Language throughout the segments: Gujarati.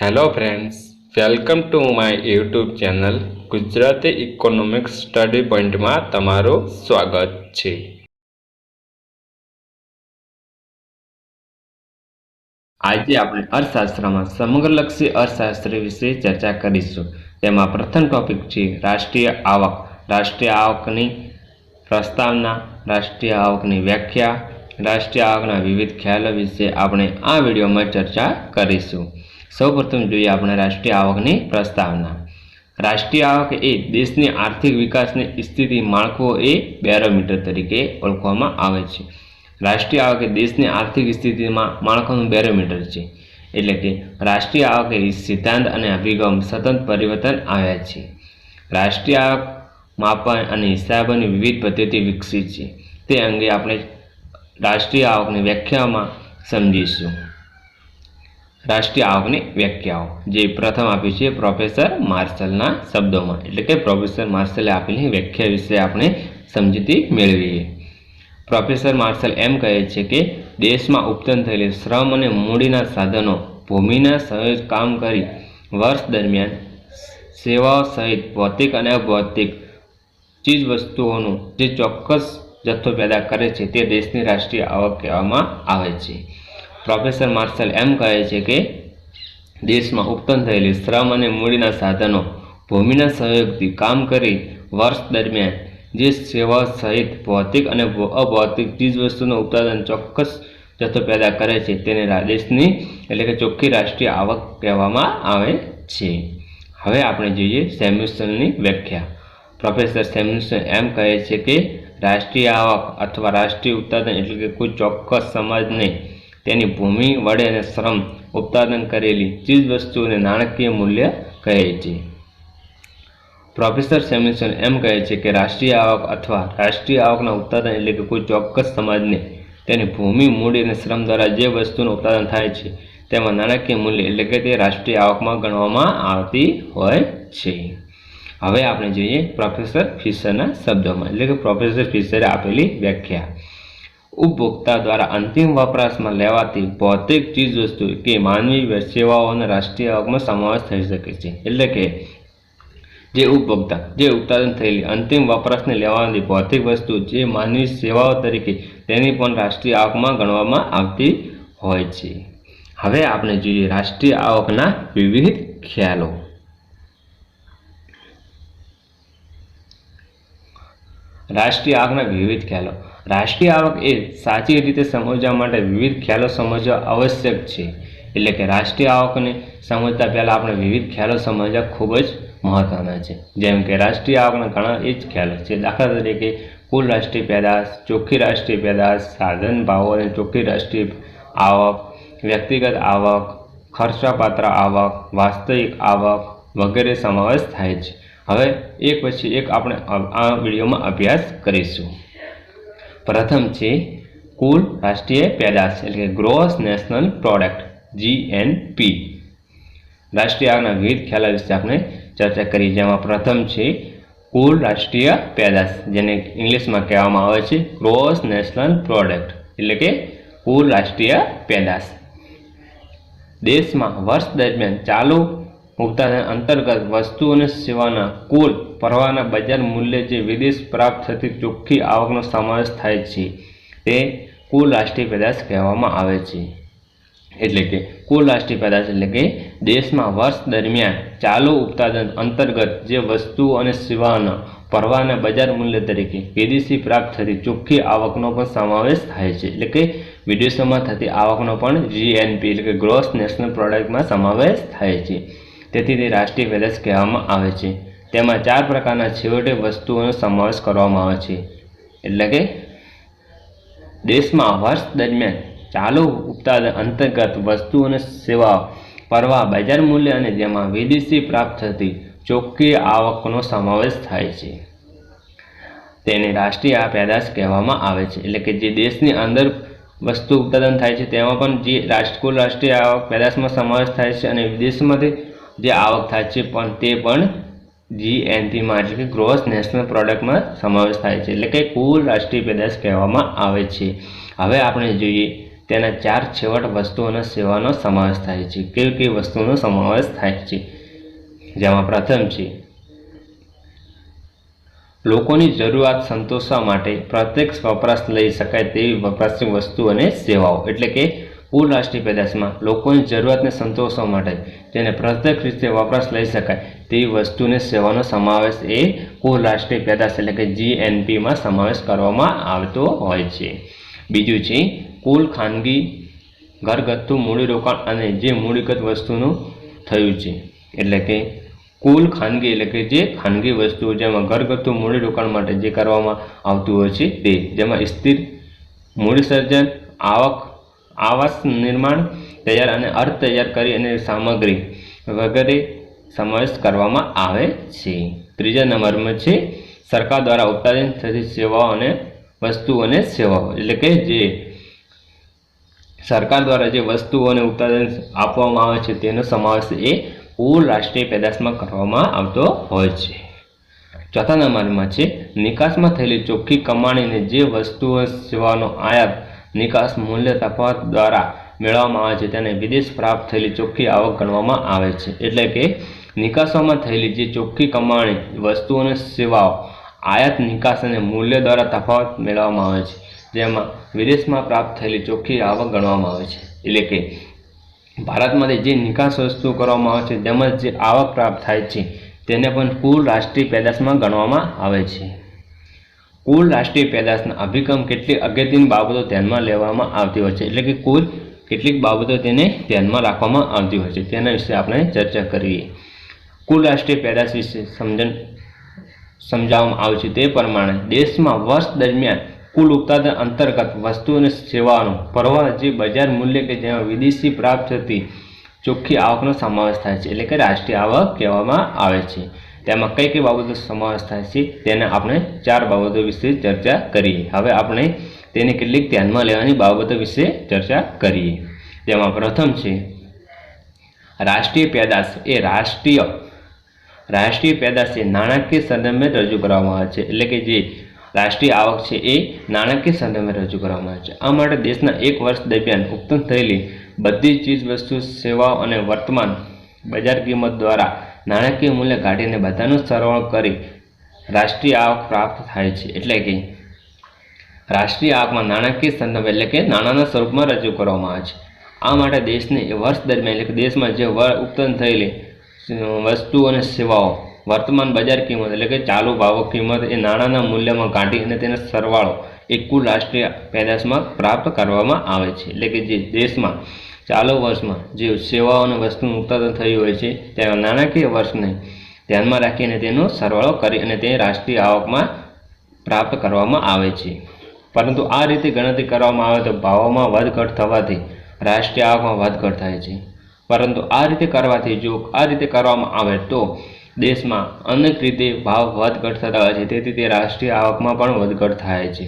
Hello friends, welcome to my YouTube channel Gujarati economics study પોઈન્ટમાં તમારું સ્વાગત છે। આજે આપણે અર્થશાસ્ત્રમાં સમગ્રલક્ષી અર્થશાસ્ત્ર વિશે ચર્ચા કરીશું। તેમાં પ્રથમ ટોપિક છે રાષ્ટ્રીય આવક। રાષ્ટ્રીય આવકની પ્રસ્તાવના, રાષ્ટ્રીય આવકની વ્યાખ્યા, રાષ્ટ્રીય આવકના વિવિધ ખ્યાલો વિશે આપણે આ વિડીયોમાં ચર્ચા કરીશું। સૌપ્રથમ જોઈએ આપણે રાષ્ટ્રીય આવકની પ્રસ્તાવના। રાષ્ટ્રીય આવક એ દેશની આર્થિક વિકાસની સ્થિતિ માળખું એ બેરોમીટર તરીકે ઓળખવામાં આવે છે। રાષ્ટ્રીય આવક એ દેશની આર્થિક સ્થિતિમાં માળખાનું બેરોમીટર છે। એટલે કે રાષ્ટ્રીય આવક એ સિદ્ધાંત અને અભિગમ સતત પરિવર્તન આવ્યા છે। રાષ્ટ્રીય આવક માપન અને હિસાબોની વિવિધ પદ્ધતિ વિકસી છે, તે અંગે આપણે રાષ્ટ્રીય આવકની વ્યાખ્યામાં સમજીશું। રાષ્ટ્રીય આવકની વ્યાખ્યાઓ જે પ્રથમ આપી છે પ્રોફેસર માર્શલના શબ્દોમાં, એટલે કે પ્રોફેસર માર્શલે આપેલી વ્યાખ્યા વિશે આપણે સમજૂતી મેળવીએ। પ્રોફેસર માર્શલ એમ કહે છે કે દેશમાં ઉત્પન્ન થયેલી શ્રમ અને મૂડીના સાધનો ભૂમિના સહયોગ કામ કરી વર્ષ દરમિયાન સેવાઓ સહિત ભૌતિક અને અભૌતિક ચીજ વસ્તુઓનો જે ચોક્કસ જથ્થો પેદા કરે છે તે દેશની રાષ્ટ્રીય આવક કહેવામાં આવે છે। પ્રોફેસર માર્શલ એમ કહે છે કે દેશમાં ઉત્પન્ન થયેલી શ્રમ અને મૂડીના સાધનો ભૂમિના સહયોગથી કામ કરી વર્ષ દરમિયાન જે સેવાઓ સહિત ભૌતિક અને અભૌતિક ચીજવસ્તુનું ઉત્પાદન ચોક્કસ જથ્થો પેદા કરે છે તેને દેશની એટલે કે ચોખ્ખી રાષ્ટ્રીય આવક કહેવામાં આવે છે। હવે આપણે જોઈએ સેમ્યુએલ્સનની વ્યાખ્યા। પ્રોફેસર સેમ્યુએલ્સન એમ કહે છે કે રાષ્ટ્રીય આવક અથવા રાષ્ટ્રીય ઉત્પાદન એટલે કે કોઈ ચોક્કસ સમાજને તેની ભૂમિ વડે અને શ્રમ ઉત્પાદન કરેલી ચીજવસ્તુઓને નાણાકીય મૂલ્ય કહે છે। પ્રોફેસર સેમ્યુએલ્સન એમ કહે છે કે રાષ્ટ્રીય આવક અથવા રાષ્ટ્રીય આવકના ઉત્પાદન એટલે કે કોઈ ચોક્કસ સમાજને તેની ભૂમિ, મૂડી અને શ્રમ દ્વારા જે વસ્તુનું ઉત્પાદન થાય છે તેમાં નાણાકીય મૂલ્ય એટલે કે તે રાષ્ટ્રીય આવકમાં ગણવામાં આવતી હોય છે। હવે આપણે જોઈએ પ્રોફેસર ફિશરના શબ્દોમાં, એટલે કે પ્રોફેસર ફિશરે આપેલી વ્યાખ્યા। ઉપભોક્તા દ્વારા અંતિમ વપરાશમાં લેવાતી ભૌતિક ચીજવસ્તુ કે માનવી સેવાઓનો રાષ્ટ્રીય આવકમાં સમાવેશ થઈ શકે છે। એટલે કે જે ઉપભોક્તા જે ઉત્પાદન થયેલી અંતિમ વપરાશને લેવાની ભૌતિક વસ્તુ જે માનવી સેવાઓ તરીકે તેની પણ રાષ્ટ્રીય આવકમાં ગણવામાં આવતી હોય છે। હવે આપણે જોઈએ રાષ્ટ્રીય આવકના વિવિધ ખ્યાલો। રાષ્ટ્રીય આવકના વિવિધ ખ્યાલો। રાષ્ટ્રીય આવક એ સાચી રીતે સમજવા માટે વિવિધ ખ્યાલો સમજવા આવશ્યક છે। એટલે કે રાષ્ટ્રીય આવકને સમજતા પહેલાં આપણે વિવિધ ખ્યાલો સમજવા ખૂબ જ મહત્વના છે। જેમ કે રાષ્ટ્રીય આવકના ઘણા એ જ ખ્યાલો છે। દાખલા તરીકે કુલ રાષ્ટ્રીય પેદાશ, ચોખ્ખી રાષ્ટ્રીય પેદાશ, સાધન ભાવો અને ચોખ્ખી રાષ્ટ્રીય આવક, વ્યક્તિગત આવક, ખર્ચપાત્ર આવક, વાસ્તવિક આવક વગેરે સમાવેશ થાય છે। હવે એક પછી એક આપણે આ વિડીયોમાં અભ્યાસ કરીશું। પ્રથમ છે કુલ રાષ્ટ્રીય પેદાશ એટલે કે ગ્રોસ નેશનલ પ્રોડક્ટ GNP। રાષ્ટ્રીય આવકના વિવિધ ખ્યાલો વિશે આપણે ચર્ચા કરી, જેમાં પ્રથમ છે કુલ રાષ્ટ્રીય પેદાશ, જેને ઇંગ્લિશમાં કહેવામાં આવે છે ગ્રોસ નેશનલ પ્રોડક્ટ એટલે કે કુલ રાષ્ટ્રીય પેદાશ। દેશમાં વર્ષ દરમિયાન ચાલુ ઉત્પાદન અંતર્ગત વસ્તુ અને સેવાના કુલ પરવાના બજાર મૂલ્ય જે વિદેશ પ્રાપ્ત થતી ચોખ્ખી આવકનો સમાવેશ થાય છે તે કુલ રાષ્ટ્રીય પેદાશ કહેવામાં આવે છે। એટલે કે કુલ રાષ્ટ્રીય પેદાશ એટલે કે દેશમાં વર્ષ દરમિયાન ચાલુ ઉત્પાદન અંતર્ગત જે વસ્તુઓ અને સેવાઓના પરવાના બજાર મૂલ્ય તરીકે વિદેશી પ્રાપ્ત થતી ચોખ્ખી આવકનો પણ સમાવેશ થાય છે। એટલે કે વિદેશોમાં થતી આવકનો પણ GNP એટલે કે ગ્રોસ નેશનલ પ્રોડક્ટમાં સમાવેશ થાય છે। તેથી તે રાષ્ટ્રીય પેદાશ કહેવામાં આવે છે। તેમાં ચાર પ્રકારના છેવટે વસ્તુઓનો સમાવેશ કરવામાં આવે છે। એટલે કે દેશમાં વર્ષ દરમિયાન ચાલુ ઉત્પાદન અંતર્ગત વસ્તુ અને સેવાઓ પરવા બજાર મૂલ્ય અને જેમાં વિદેશી પ્રાપ્ત થતી ચોખ્ખી આવકનો સમાવેશ થાય છે તેને રાષ્ટ્રીય પેદાશ કહેવામાં આવે છે। એટલે કે જે દેશની અંદર વસ્તુ ઉત્પાદન થાય છે તેમાં પણ જે કુલ રાષ્ટ્રીય આવક પેદાશમાં સમાવેશ થાય છે અને વિદેશમાંથી જે આવક થાય છે પણ તે પણ GNPમાં એટલે કે ગ્રોસ નેશનલ પ્રોડક્ટમાં સમાવેશ થાય છે। એટલે કે કુલ રાષ્ટ્રીય પેદાશ કહેવામાં આવે છે। હવે આપણે જોઈએ તેના 4 છેવટ વસ્તુ અને સેવાનો સમાવેશ થાય છે। કેવી કેવી વસ્તુનો સમાવેશ થાય છે? જેમાં પ્રથમ છે લોકોની જરૂરિયાત સંતોષવા માટે પ્રત્યક્ષ વપરાશ લઈ શકાય તેવી વપરાશની વસ્તુ અને સેવાઓ। એટલે કે કુલ રાષ્ટ્રીય પેદાશમાં લોકોની જરૂરિયાતને સંતોષવા માટે તેને પ્રત્યક્ષ રીતે વપરાશ લઈ શકાય તેવી વસ્તુ અને સેવાનો સમાવેશ એ કુલ રાષ્ટ્રીય પેદાશ એટલે કે જીએનપીમાં સમાવેશ કરવામાં આવતો હોય છે। બીજું છે કુલ ખાનગી ઘરગથ્થુ મૂડીરોકાણ અને જે મૂડીગત વસ્તુનું થયું છે। એટલે કે કુલ ખાનગી એટલે કે જે ખાનગી વસ્તુઓ જેમાં ઘરગથ્થુ મૂડીરોકાણ માટે જે કરવામાં આવતું હોય છે તે, જેમાં સ્થિર મૂડીસર્જન, આવક, આવાસ નિર્માણ તૈયાર અને અર્ધ તૈયાર કરી અને સામગ્રી વગેરે સમાવેશ કરવામાં આવે છે। ત્રીજા નંબરમાં છે સરકાર દ્વારા ઉત્પાદન થતી સેવાઓ અને વસ્તુઓ અને સેવાઓ। એટલે કે જે સરકાર દ્વારા જે વસ્તુઓ અને ઉત્પાદન આપવામાં આવે છે તેનો સમાવેશ એ કુલ રાષ્ટ્રીય પેદાશમાં કરવામાં આવતો હોય છે। ચોથા નંબરમાં છે નિકાસમાં થયેલી ચોખ્ખી કમાણીને જે વસ્તુઓ સેવાનો આયાત નિકાસ મૂલ્ય તફાવત દ્વારા મેળવવામાં આવે છે તેને વિદેશ પ્રાપ્ત થયેલી ચોખ્ખી આવક ગણવામાં આવે છે। એટલે કે નિકાસોમાં થયેલી જે ચોખ્ખી કમાણી વસ્તુઓ અને સેવાઓ આયાત નિકાસ અને મૂલ્ય દ્વારા તફાવત મેળવવામાં આવે છે જેમાં વિદેશમાં પ્રાપ્ત થયેલી ચોખ્ખી આવક ગણવામાં આવે છે। એટલે કે ભારતમાંથી જે નિકાસ વસ્તુ કરવામાં આવે છે તેમજ જે આવક પ્રાપ્ત થાય છે તેને પણ કુલ રાષ્ટ્રીય પેદાશમાં ગણવામાં આવે છે। કુલ રાષ્ટ્રીય પેદાશના અભિગમ કેટલીક અગત્યની બાબતો ધ્યાનમાં લેવામાં આવતી હોય છે। એટલે કે કુલ કેટલીક બાબતો તેને ધ્યાનમાં રાખવામાં આવતી હોય છે તેના વિશે આપણે ચર્ચા કરીએ। કુલ રાષ્ટ્રીય પેદાશ વિશે સમજાવવામાં આવે છે તે પ્રમાણે દેશમાં વર્ષ દરમિયાન કુલ ઉત્પાદન અંતર્ગત વસ્તુ અને સેવાઓનો પ્રવાહ જે બજાર મૂલ્ય કે જેમાં વિદેશી પ્રાપ્ત થતી ચોખ્ખી આવકનો સમાવેશ થાય છે એટલે કે રાષ્ટ્રીય આવક કહેવામાં આવે છે। તેમાં કઈ કઈ બાબતો સમાવેશ થાય છે તેને આપણે 4 બાબતો વિશે ચર્ચા કરીએ। હવે આપણે તેની કેટલીક ધ્યાનમાં લેવાની બાબતો વિશે ચર્ચા કરીએ। તેમાં પ્રથમ છે રાષ્ટ્રીય પેદાશ એ રાષ્ટ્રીય પેદાશ એ નાણાકીય સંદર્ભે રજૂ કરવામાં આવે છે। એટલે કે જે રાષ્ટ્રીય આવક છે એ નાણાકીય સંદર્ભે રજૂ કરવામાં આવે છે। આ માટે દેશના એક વર્ષ દરમિયાન ઉત્પન્ન થયેલી બધી ચીજ વસ્તુ સેવાઓ અને વર્તમાન બજાર કિંમત દ્વારા નાણાકીય મૂલ્ય કાઢીને બધાનો સરવાળો કરી રાષ્ટ્રીય આવક પ્રાપ્ત થાય છે। એટલે કે રાષ્ટ્રીય આવકમાં નાણાકીય સંદર્ભ એટલે કે નાણાંના સ્વરૂપમાં રજૂ કરવામાં આવે છે। આ માટે દેશને વર્ષ દરમિયાન એટલે કે દેશમાં જે ઉત્પન્ન થયેલી વસ્તુઓ અને સેવાઓ વર્તમાન બજાર કિંમત એટલે કે ચાલુ ભાવ કિંમત એ નાણાંના મૂલ્યમાં કાઢી અને તેનો સરવાળો એ કુલ રાષ્ટ્રીય પેદાશમાં પ્રાપ્ત કરવામાં આવે છે। એટલે કે જે દેશમાં ચાલુ વર્ષમાં જે સેવાઓ અને વસ્તુનું ઉત્પાદન થયું હોય છે તેના નાણાકીય વર્ષને ધ્યાનમાં રાખીને તેનો સરવાળો કરી અને તે રાષ્ટ્રીય આવકમાં પ્રાપ્ત કરવામાં આવે છે। પરંતુ આ રીતે ગણતરી કરવામાં આવે તો ભાવોમાં વધઘટ થવાથી રાષ્ટ્રીય આવકમાં વધઘટ થાય છે। પરંતુ આ રીતે કરવાથી જો આ રીતે કરવામાં આવે તો દેશમાં અનેક રીતે ભાવ વધઘટ થતા હોય છે તેથી તે રાષ્ટ્રીય આવકમાં પણ વધઘટ થાય છે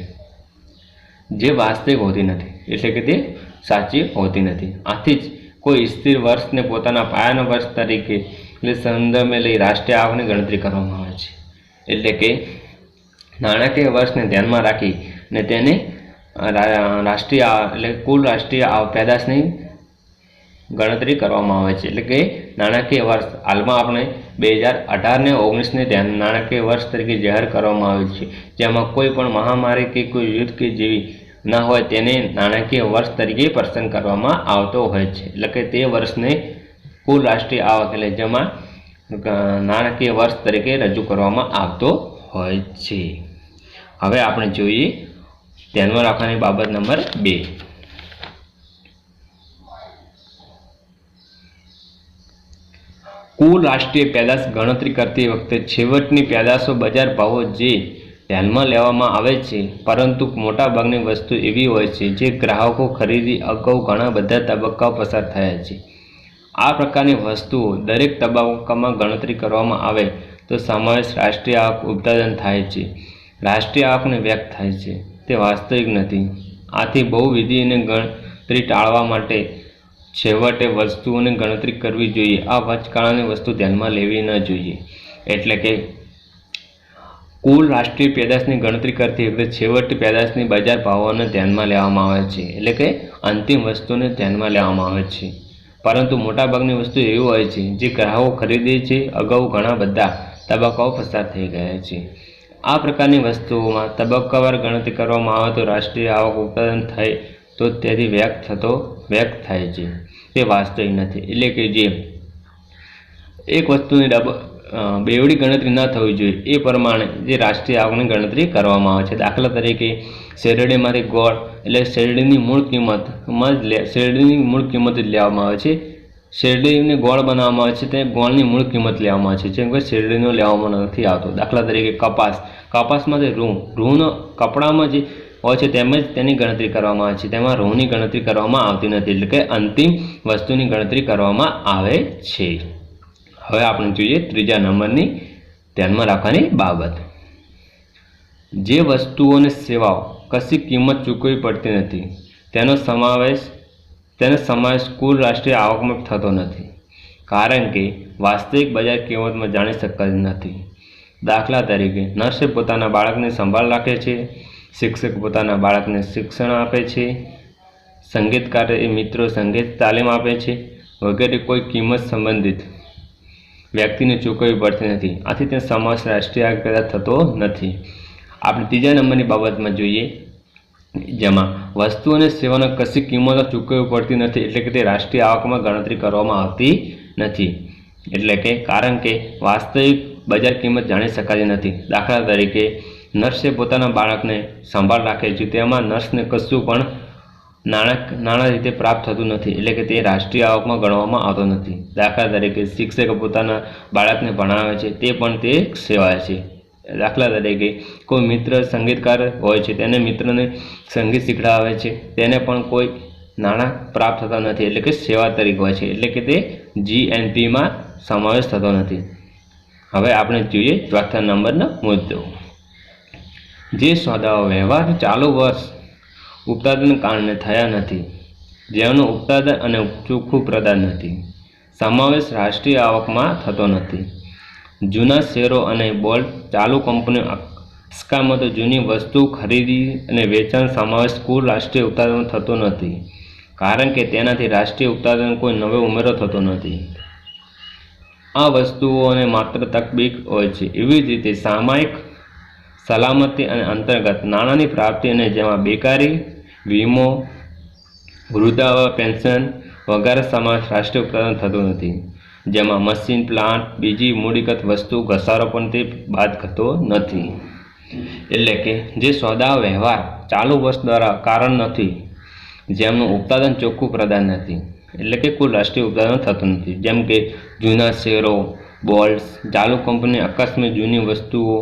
જે વાસ્તવિક હોતી નથી એટલે કે તે સાચી હોતી નથી। આથી જ કોઈ સ્થિર વર્ષને પોતાના પાયાના વર્ષ તરીકે એટલે સંદર્ભે લઈ રાષ્ટ્રીય આવકની ગણતરી કરવામાં આવે છે। એટલે કે નાણાકીય વર્ષને ધ્યાનમાં રાખી અને તેને રાષ્ટ્રીય એટલે કુલ રાષ્ટ્રીય પેદાશની ગણતરી કરવામાં આવે છે। એટલે કે નાણાકીય વર્ષ હાલમાં આપણે 2018 ને 19ને નાણાકીય વર્ષ તરીકે જાહેર કરવામાં આવ્યું છે જેમાં કોઈ પણ મહામારી કે કોઈ યુદ્ધ કે જેવી ન હોય તેને નાણાકીય વર્ષ તરીકે પસંદ કરવામાં આવતો હોય છે। એટલે કે તે વર્ષને કુલ રાષ્ટ્રીય આવક એટલે જેમાં નાણાકીય વર્ષ તરીકે રજૂ કરવામાં આવતો હોય છે। હવે આપણે જોઈએ ધ્યાનમાં રાખવાની બાબત નંબર 2 કુલ રાષ્ટ્રીય પેદાશ ગણતરી કરતી વખતે છેવટની પેદાશો બજાર ભાવો જે ધ્યાનમાં લેવામાં આવે છે પરંતુ મોટાભાગની વસ્તુ એવી હોય છે જે ગ્રાહકો ખરીદી અગાઉ ઘણા બધા તબક્કાઓ પસાર થયા છે। આ પ્રકારની વસ્તુઓ દરેક તબક્કામાં ગણતરી કરવામાં આવે તો સમાવેશ રાષ્ટ્રીય આવક ઉત્પાદન થાય છે। રાષ્ટ્રીય આવકને વ્યક્ત થાય છે તે વાસ્તવિક નથી। આથી બહુવિધ અને ગણતરી ટાળવા માટે છેવટે વસ્તુઓની ગણતરી કરવી જોઈએ। આ વચગાળાની વસ્તુ ધ્યાનમાં લેવી ન જોઈએ। એટલે કે કુલ રાષ્ટ્રીય પેદાશની ગણતરી કરતી વખતે છેવટની પેદાશની બજાર ભાવોને ધ્યાનમાં લેવામાં આવે છે। એટલે કે અંતિમ વસ્તુને ધ્યાનમાં લેવામાં આવે છે, પરંતુ મોટાભાગની વસ્તુ એવી હોય છે જે ગ્રાહકો ખરીદે છે અગાઉ ઘણા બધા તબક્કાઓ પસાર થઈ ગયા છે। આ પ્રકારની વસ્તુઓમાં તબક્કાવાર ગણતરી કરવામાં આવે તો રાષ્ટ્રીય આવક ઉત્પાદન થાય તો તેથી વ્યક્ત થાય છે, તે વાસ્તવિક નથી। એટલે કે જે એક વસ્તુની બેવડી ગણતરી ન થવી જોઈએ એ પ્રમાણે જે રાષ્ટ્રીય આવકની ગણતરી કરવામાં આવે છે। દાખલા તરીકે શેરડીમાંથી ગોળ એટલે શેરડીની મૂળ કિંમત જ લેવામાં આવે છે। શેરડીને ગોળ બનાવવામાં આવે છે તે ગોળની મૂળ કિંમત લેવામાં આવે છે, જેમ કે શેરડીનો લેવામાં નથી આવતો। દાખલા તરીકે કપાસમાંથી રૂનો કપડામાં જે હોય છે તેમ જ તેની ગણતરી કરવામાં આવે છે, તેમાં રૂની ગણતરી કરવામાં આવતી નથી, એટલે કે અંતિમ વસ્તુની ગણતરી કરવામાં આવે છે। હવે આપણે જોઈએ ત્રીજા નંબરની ધ્યાનમાં રાખવાની બાબત, જે વસ્તુઓ અને સેવાઓ કશી કિંમત ચૂકવવી પડતી નથી તેનો સમાવેશ કુલ રાષ્ટ્રીય આવકમાં થતો નથી, કારણ કે વાસ્તવિક બજાર કિંમતમાં જાણી શકાતી નથી। દાખલા તરીકે નર્સે પોતાના બાળકની સંભાળ રાખે છે, શિક્ષક પોતાના બાળકને શિક્ષણ આપે છે, સંગીતકારે મિત્રો સંગીત તાલીમ આપે છે વગેરે કોઈ કિંમત સંબંધિત વ્યક્તિને ચૂકવવી પડતી નથી, આથી તે સમાવેશ રાષ્ટ્રીય આવક પેદા થતો નથી। આપણે ત્રીજા નંબરની બાબતમાં જોઈએ, જેમાં વસ્તુ અને સેવાનો કશી કિંમતો ચૂકવવી પડતી નથી, એટલે કે તે રાષ્ટ્રીય આવકમાં ગણતરી કરવામાં આવતી નથી, એટલે કે કારણ કે વાસ્તવિક બજાર કિંમત જાણી શકાતી નથી। દાખલા તરીકે નર્સે પોતાના બાળકને સંભાળ રાખે છે, તેમાં નર્સને કશું પણ નાણાં રીતે પ્રાપ્ત થતું નથી, એટલે કે તે રાષ્ટ્રીય આવકમાં ગણવામાં આવતો નથી। દાખલા તરીકે શિક્ષક પોતાના બાળકને ભણાવે છે, તે પણ તે એક સેવા છે। દાખલા તરીકે કોઈ મિત્ર સંગીતકાર હોય છે, તેને મિત્રને સંગીત શીખડાવે છે, તેને પણ કોઈ નાણાં પ્રાપ્ત થતા નથી, એટલે કે સેવા તરીકે હોય છે, એટલે કે તે GNPમાં સમાવેશ થતો નથી। હવે આપણે જોઈએ ચોથા નંબરનો મુદ્દો, જે સોદાઓ વ્યવહાર ચાલુ વર્ષ ઉત્પાદન કારણે થયા નથી, જેનું ઉત્પાદન અને ચોખ્ખું પ્રદાન નથી, સમાવેશ રાષ્ટ્રીય આવકમાં થતો નથી। જૂના શેરો અને બોન્ડ ચાલુ કંપનીઓ અસ્કયામતો જૂની વસ્તુ ખરીદી અને વેચાણ સમાવેશ કુલ રાષ્ટ્રીય ઉત્પાદન થતો નથી, કારણ કે તેનાથી રાષ્ટ્રીય ઉત્પાદન કોઈ નવો ઉમેરો થતો નથી। આ વસ્તુઓને માત્ર તકબીક હોય છે। એવી જ રીતે સામાયિક સલામતી અને અંતર્ગત નાણાંની પ્રાપ્તિ અને જેમાં બેકારી, વીમો, વૃદ્ધાવસ્થા પેન્શન વગેરે સમાવેશ રાષ્ટ્રીય ઉત્પાદન થતું નથી, જેમાં મશીન, પ્લાન્ટ, બીજી મૂડીગત વસ્તુ ઘસારો પણ તે બાદ થતો નથી। એટલે કે જે સોદા વ્યવહાર ચાલુ વર્ષ દ્વારા કારણ નથી, જેમનું ઉત્પાદન ચોખ્ખું પ્રદાન નથી, એટલે કે કુલ રાષ્ટ્રીય ઉત્પાદન થતું નથી, જેમ કે જૂના શેરો, બોન્ડ્સ, ચાલુ કંપની અકસ્માત જૂની વસ્તુઓ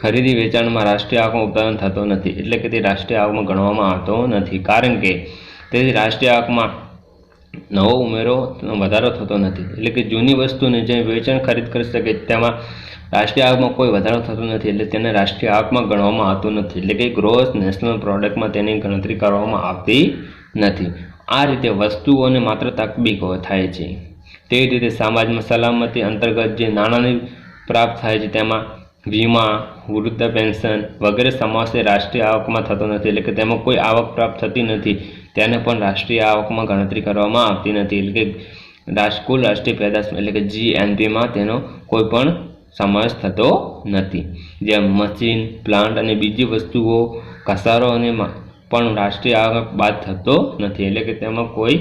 ખરીદી વેચાણમાં રાષ્ટ્રીય આવકમાં ઉત્પાદન થતો નથી, એટલે કે તે રાષ્ટ્રીય આવકમાં ગણવામાં આવતો નથી, કારણ કે તેથી રાષ્ટ્રીય આવકમાં નવો ઉમેરો વધારો થતો નથી, એટલે કે જૂની વસ્તુને જે વેચાણ ખરીદ કરી શકે તેમાં રાષ્ટ્રીય આવકમાં કોઈ વધારો થતો નથી, એટલે તેને રાષ્ટ્રીય આવકમાં ગણવામાં આવતું નથી, એટલે કે ગ્રોસ નેશનલ પ્રોડક્ટમાં તેની ગણતરી કરવામાં આવતી નથી। આ રીતે વસ્તુઓને માત્ર તકબીકો થાય છે। તે જ રીતે સમાજમાં સલામતી અંતર્ગત જે નાણાંની પ્રાપ્ત થાય છે તેમાં વીમા, વૃદ્ધ પેન્શન વગેરે સમાવેશ રાષ્ટ્રીય આવકમાં થતો નથી, એટલે કે તેમાં કોઈ આવક પ્રાપ્ત થતી નથી, તેને પણ રાષ્ટ્રીય આવકમાં ગણતરી કરવામાં આવતી નથી, એટલે કે કુલ રાષ્ટ્રીય પેદાશ એટલે કે GNPમાં તેનો કોઈ પણ સમાવેશ થતો નથી। જેમ મશીન, પ્લાન્ટ અને બીજી વસ્તુઓ ઘસારો અને પણ રાષ્ટ્રીય આવક બાદ થતો નથી, એટલે કે તેમાં કોઈ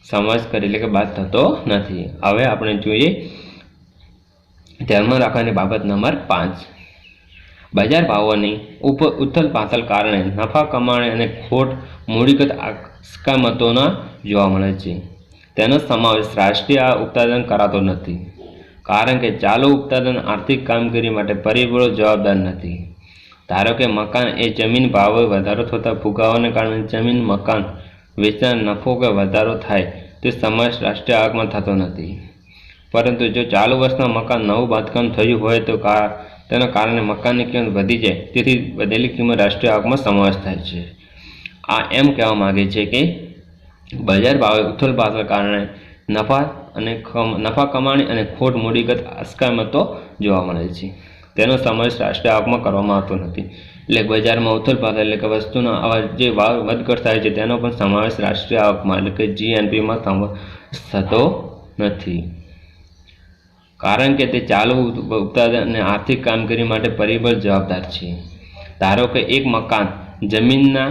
સમાવેશ કરે એટલે કે બાદ થતો નથી। હવે આપણે જોઈએ ધ્યાનમાં રાખવાની બાબત નંબર 5, બજાર ભાવોની ઉથલ પાથલ કારણે નફા કમાણી અને ખોટ મૂડીગત અસ્કયામતોના જોવા મળે છે, તેનો સમાવેશ રાષ્ટ્રીય ઉત્પાદન કરાતો નથી, કારણ કે ચાલુ ઉત્પાદન આર્થિક કામગીરી માટે પરિબળો જવાબદાર નથી। ધારો કે મકાન એ જમીન ભાવે વધારો થતા ફુગાવાને કારણે જમીન મકાન વેચાણ નફો કે વધારો થાય તે સમાવેશ રાષ્ટ્રીય આવકમાં થતો નથી, પરંતુ જો ચાલુ વર્ષના મકાન નવું બાંધકામ થયું હોય તો તેના કારણે મકાનની કિંમત વધી જાય, તેથી વધેલી કિંમત રાષ્ટ્રીય આવકમાં સમાવેશ થાય છે। આ એમ કહેવા માગે છે કે બજાર ભાવે ઉથલપાથલ કારણે નફા કમાણી અને ખોટ મૂડીગત અસ્કયામતો જોવા મળે છે। તેનો સમાવેશ રાષ્ટ્રીય આવકમાં કરવામાં આવતો નથી. એટલે બજારમાં ઉથલપાથલ એટલે કે વસ્તુના આવા જે ભાવ વધઘટ થાય છે તેનો પણ સમાવેશ રાષ્ટ્રીય આવકમાં એટલે કે જીએનપીમાં થતો નથી, કારણ કે તે ચાલુ ઉત્પાદન અને આર્થિક કામગીરી માટે પરિબળ જવાબદાર છે. ધારો કે એક મકાન જમીનના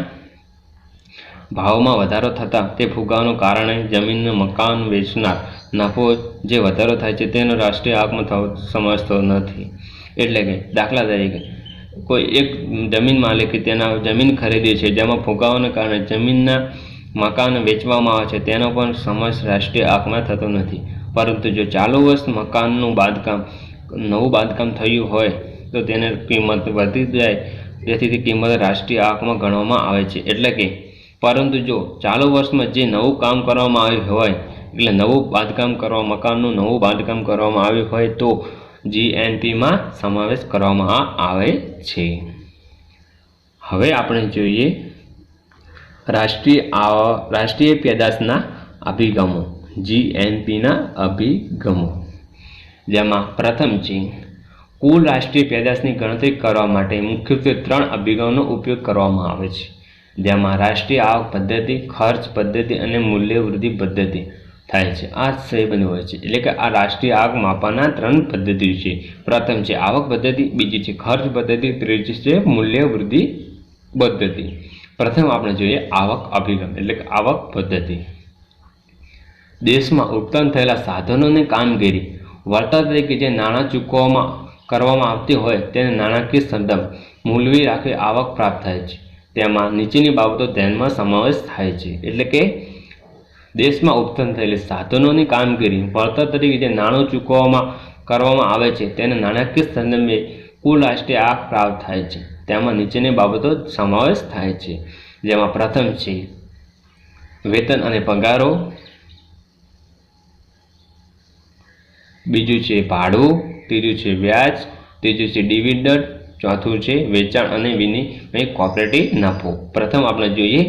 ભાવમાં વધારો થતાં તે ફુગાવાનું કારણે જમીનનું મકાન વેચનાર નફો જે વધારો થાય છે તેનો રાષ્ટ્રીય આવકમાં સમાવેશ થતો નથી. એટલે કે દાખલા તરીકે કોઈ એક જમીન માલિકે તેના જમીન ખરીદી છે જેમાં ફુગાવાને કારણે જમીનના મકાન વેચવામાં આવે છે તેનો પણ સમાવેશ રાષ્ટ્રીય આવકમાં થતો નથી. પરંતુ જો ચાલુ વર્ષ મકાનનું નવું બાંધકામ થયું હોય તો તેની કિંમત વધી જાય, જેથી તે કિંમત રાષ્ટ્રીય આવકમાં ગણવામાં આવે છે. એટલે કે પરંતુ જો ચાલુ વર્ષમાં જે નવું કામ કરવામાં આવ્યું હોય એટલે મકાનનું નવું બાંધકામ કરવામાં આવ્યું હોય તો જીએનપીમાં સમાવેશ કરવામાં આવે છે. હવે આપણે જોઈએ રાષ્ટ્રીય પેદાશના અભિગમો, જીએનપીના અભિગમો, જેમાં પ્રથમ છે કુલ રાષ્ટ્રીય પેદાશની ગણતરી કરવા માટે મુખ્યત્વે 3 અભિગમનો ઉપયોગ કરવામાં આવે છે, જેમાં રાષ્ટ્રીય આવક પદ્ધતિ, ખર્ચ પદ્ધતિ અને મૂલ્ય વૃદ્ધિ પદ્ધતિ થાય છે. આ સંબંધ હોય છે. એટલે કે આ રાષ્ટ્રીય આવક માપવાના 3 પદ્ધતિઓ છે. પ્રથમ છે આવક પદ્ધતિ, બીજી છે ખર્ચ પદ્ધતિ, ત્રીજી છે મૂલ્ય વૃદ્ધિ પદ્ધતિ. પ્રથમ આપણે જોઈએ આવક અભિગમ એટલે કે આવક પદ્ધતિ. દેશમાં ઉત્પન્ન થયેલા સાધનોની કામગીરી વળતર તરીકે જે નાણાં કરવામાં આવતી હોય તેને નાણાકીય સંદર્ભ મૂલવી રાખી આવક પ્રાપ્ત થાય છે. તેમાં નીચેની બાબતો ધ્યાનમાં સમાવેશ થાય છે. એટલે કે દેશમાં ઉત્પન્ન થયેલી સાધનોની કામગીરી વળતર તરીકે જે નાણું કરવામાં આવે છે તેને નાણાકીય સંદર્ભે કુલ રાષ્ટ્રીય આવક પ્રાપ્ત થાય છે. તેમાં નીચેની બાબતો સમાવેશ થાય છે, જેમાં પ્રથમ છે વેતન અને પગારો, બીજું છે ભાડું, ત્રીજું છે વ્યાજ, ત્રીજું છે ડિવિડન્ડ, ચોથું છે વેચાણ અને વિનિમય કોઓપરેટિવ નફો. પ્રથમ આપણે જોઈએ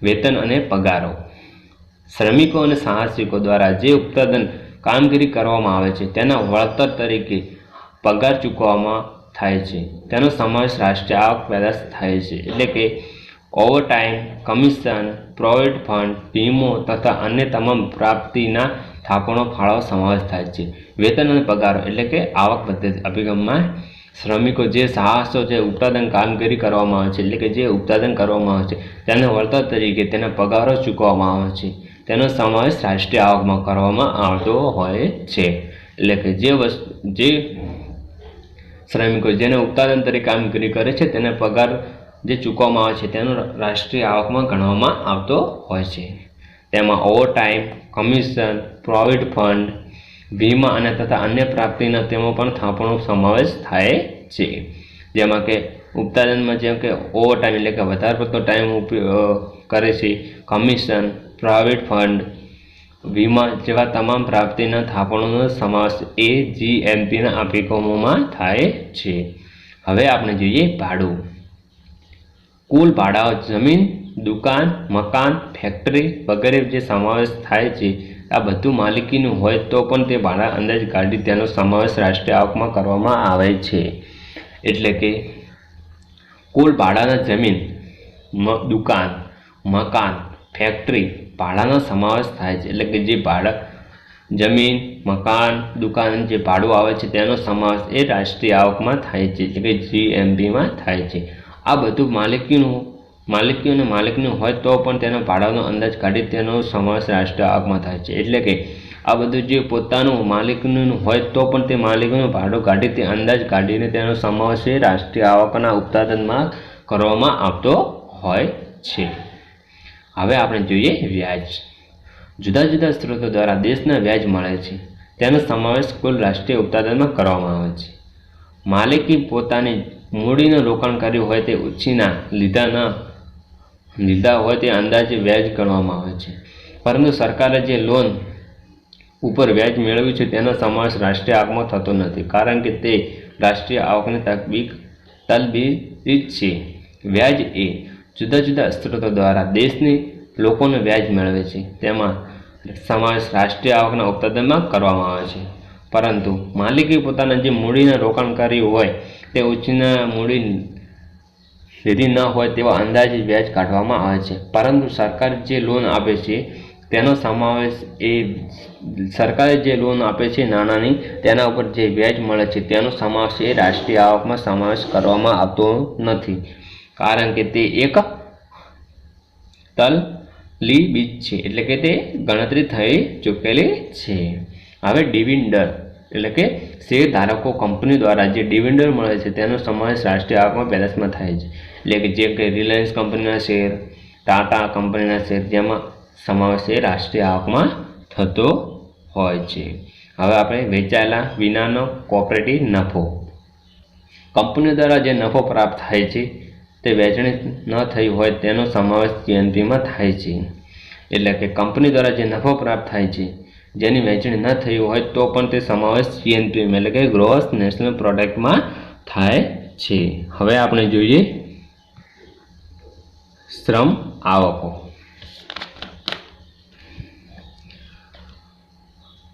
વેતન અને પગારો. શ્રમિકો અને સાહસિકો દ્વારા જે ઉત્પાદન કામગીરી કરવામાં આવે છે તેના વળતર તરીકે પગાર ચૂકવવામાં થાય છે તેનો સમાવેશ રાષ્ટ્રીય આવક પેદાશ થાય છે. એટલે કે ઓવરટાઈમ, કમિશન, પ્રોવિડન્ટ ફંડ, વીમો તથા અન્ય તમામ પ્રાપ્તિના થાપણો ફાળો સમાવેશ થાય છે. વેતન અને પગારો એટલે કે આવક પદ્ધતિ અભિગમમાં શ્રમિકો જે સાહસો જે ઉત્પાદન કામગીરી કરવામાં આવે છે એટલે કે જે ઉત્પાદન કરવામાં આવે છે તેને વળતર તરીકે તેના પગારો ચૂકવવામાં આવે છે તેનો સમાવેશ રાષ્ટ્રીય આવકમાં કરવામાં આવતો હોય છે. એટલે કે જે શ્રમિકો જેને ઉત્પાદન તરીકે કામગીરી કરે છે તેને પગાર જે ચૂકવવામાં આવે છે તેનો રાષ્ટ્રીય આવકમાં ગણવામાં આવતો હોય છે. તેમાં ઓવરટાઈમ, કમિશન, પ્રોવિડન્ટ ફંડ, વીમા અને તથા અન્ય પ્રાપ્તિના તેમાં પણ થાપણો સમાવેશ થાય છે. જેમાં કે ઉત્પાદનમાં જેમ કે ઓવરટાઈમ એટલે કે વધારે પડતો ટાઈમ કરે છે, કમિશન, પ્રોવિડન્ટ ફંડ, વીમા જેવા તમામ પ્રાપ્તિના થાપણોનો સમાવેશ એ જીએનપીના અભિગમોમાં થાય છે. હવે આપણે જોઈએ ભાડું. કુલ ભાડાઓ જમીન, દુકાન, મકાન, ફેક્ટરી વગેરે જે સમાવેશ થાય છે આ બધું માલિકીનું હોય તો પણ તે ભાડા અંદાજ કાઢી તેનો સમાવેશ રાષ્ટ્રીય આવકમાં કરવામાં આવે છે. એટલે કે કુલ ભાડાના જમીન, દુકાન, મકાન, ફેક્ટરી ભાડાનો સમાવેશ થાય છે. એટલે કે જે જમીન, મકાન, દુકાન જે ભાડું આવે છે તેનો સમાવેશ એ રાષ્ટ્રીય આવકમાં થાય છે એટલે કે જીએનપીમાં થાય છે. આ બધું માલિકીનું હોય તો પણ તેના ભાડાનો અંદાજ કાઢી તેનો સમાવેશ રાષ્ટ્રીય આવકમાં થાય છે. એટલે કે આ બધું જે પોતાનું માલિકીનું હોય તો પણ તે માલિકીનું ભાડું કાઢી તે અંદાજ કાઢીને તેનો સમાવેશ રાષ્ટ્રીય આવકના ઉત્પાદનમાં કરવામાં આવતો હોય છે. હવે આપણે જોઈએ વ્યાજ. જુદા જુદા સ્ત્રોતો દ્વારા દેશના વ્યાજ મળે છે તેનો સમાવેશ કુલ રાષ્ટ્રીય ઉત્પાદનમાં કરવામાં આવે છે. માલિકી પોતાની મૂડીનું રોકાણ કર્યું હોય તે ઉછીના લીધા હોય તે અંદાજે વ્યાજ ગણવામાં આવે છે. પરંતુ સરકારે જે લોન ઉપર વ્યાજ મેળવ્યું છે તેનો સમાવેશ રાષ્ટ્રીય આવકમાં થતો નથી, કારણ કે તે રાષ્ટ્રીય આવકની તલબી છે. વ્યાજ એ જુદા જુદા સ્ત્રોતો દ્વારા દેશની લોકોને વ્યાજ મેળવે છે તેમાં સમાવેશ રાષ્ટ્રીય આવકના ઉત્પાદનમાં કરવામાં આવે છે. પરંતુ માલિકી પોતાના જે મૂડીના રોકાણકારી હોય તે ઉચ્ચના મૂડી લીધી ન હોય તેવા અંદાજિત વ્યાજ કાઢવામાં આવે છે। પરંતુ સરકાર જે લોન આપે છે તેનો સમાવેશ સરકારે જે લોન આપે છે નાણાંની તેના ઉપર જે વ્યાજ મળે છે તેનો સમાવેશ રાષ્ટ્રીય આવકમાં સમાવેશ કરવામાં આવતો નથી, કારણ કે તે એક તલલી બીજ છે, એટલે કે તે ગણતરી થઈ ચૂકેલી છે। હવે ડિવિડન્ડ એટલે કે શેર ધારકો કંપની દ્વારા જે ડિવિડન્ડ મળે છે તેનો સમાવેશ રાષ્ટ્રીય આવકમાં પેદાશમાં થાય છે, એટલે કે જેમ કે રિલાયન્સ કંપનીના શેર, ટાટા કંપનીના શેર, જેમાં સમાવેશ રાષ્ટ્રીય આવકમાં થતો હોય છે। હવે આપણે વેચાયેલા વિનાનો કોઓપરેટિવ નફો, કંપનીઓ દ્વારા જે નફો પ્રાપ્ત થાય છે તે વેચણી ન થઈ હોય તેનો સમાવેશ જીએનપીમાં થાય છે, એટલે કે કંપની દ્વારા જે નફો પ્રાપ્ત થાય છે જેની વેચણી ન થઈ હોય તો પણ તે સમાવેશ જીએનપીમાં એટલે કે ગ્રોસ નેશનલ પ્રોડક્ટમાં થાય છે। હવે આપણે જોઈએ શ્રમ આવકો।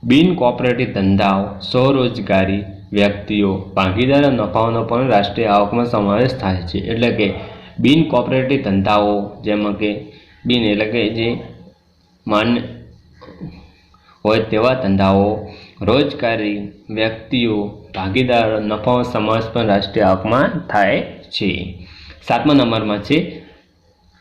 બિન કોઓપરેટિવ ધંધાઓ, સ્વરોજગારી, વ્યક્તિઓ, ભાગીદારો નફાઓનો પણ રાષ્ટ્રીય આવકમાં સમાવેશ થાય છે, એટલે કે બિન કોઓપરેટિવ ધંધાઓ જેમાં કે બિન એટલે કે જે માન્ય હોય તેવા ધંધાઓ, રોજગારી, વ્યક્તિઓ, ભાગીદારો નફાઓ સમાવેશ પણ રાષ્ટ્રીય આવકમાં થાય છે। 7મા નંબરમાં છે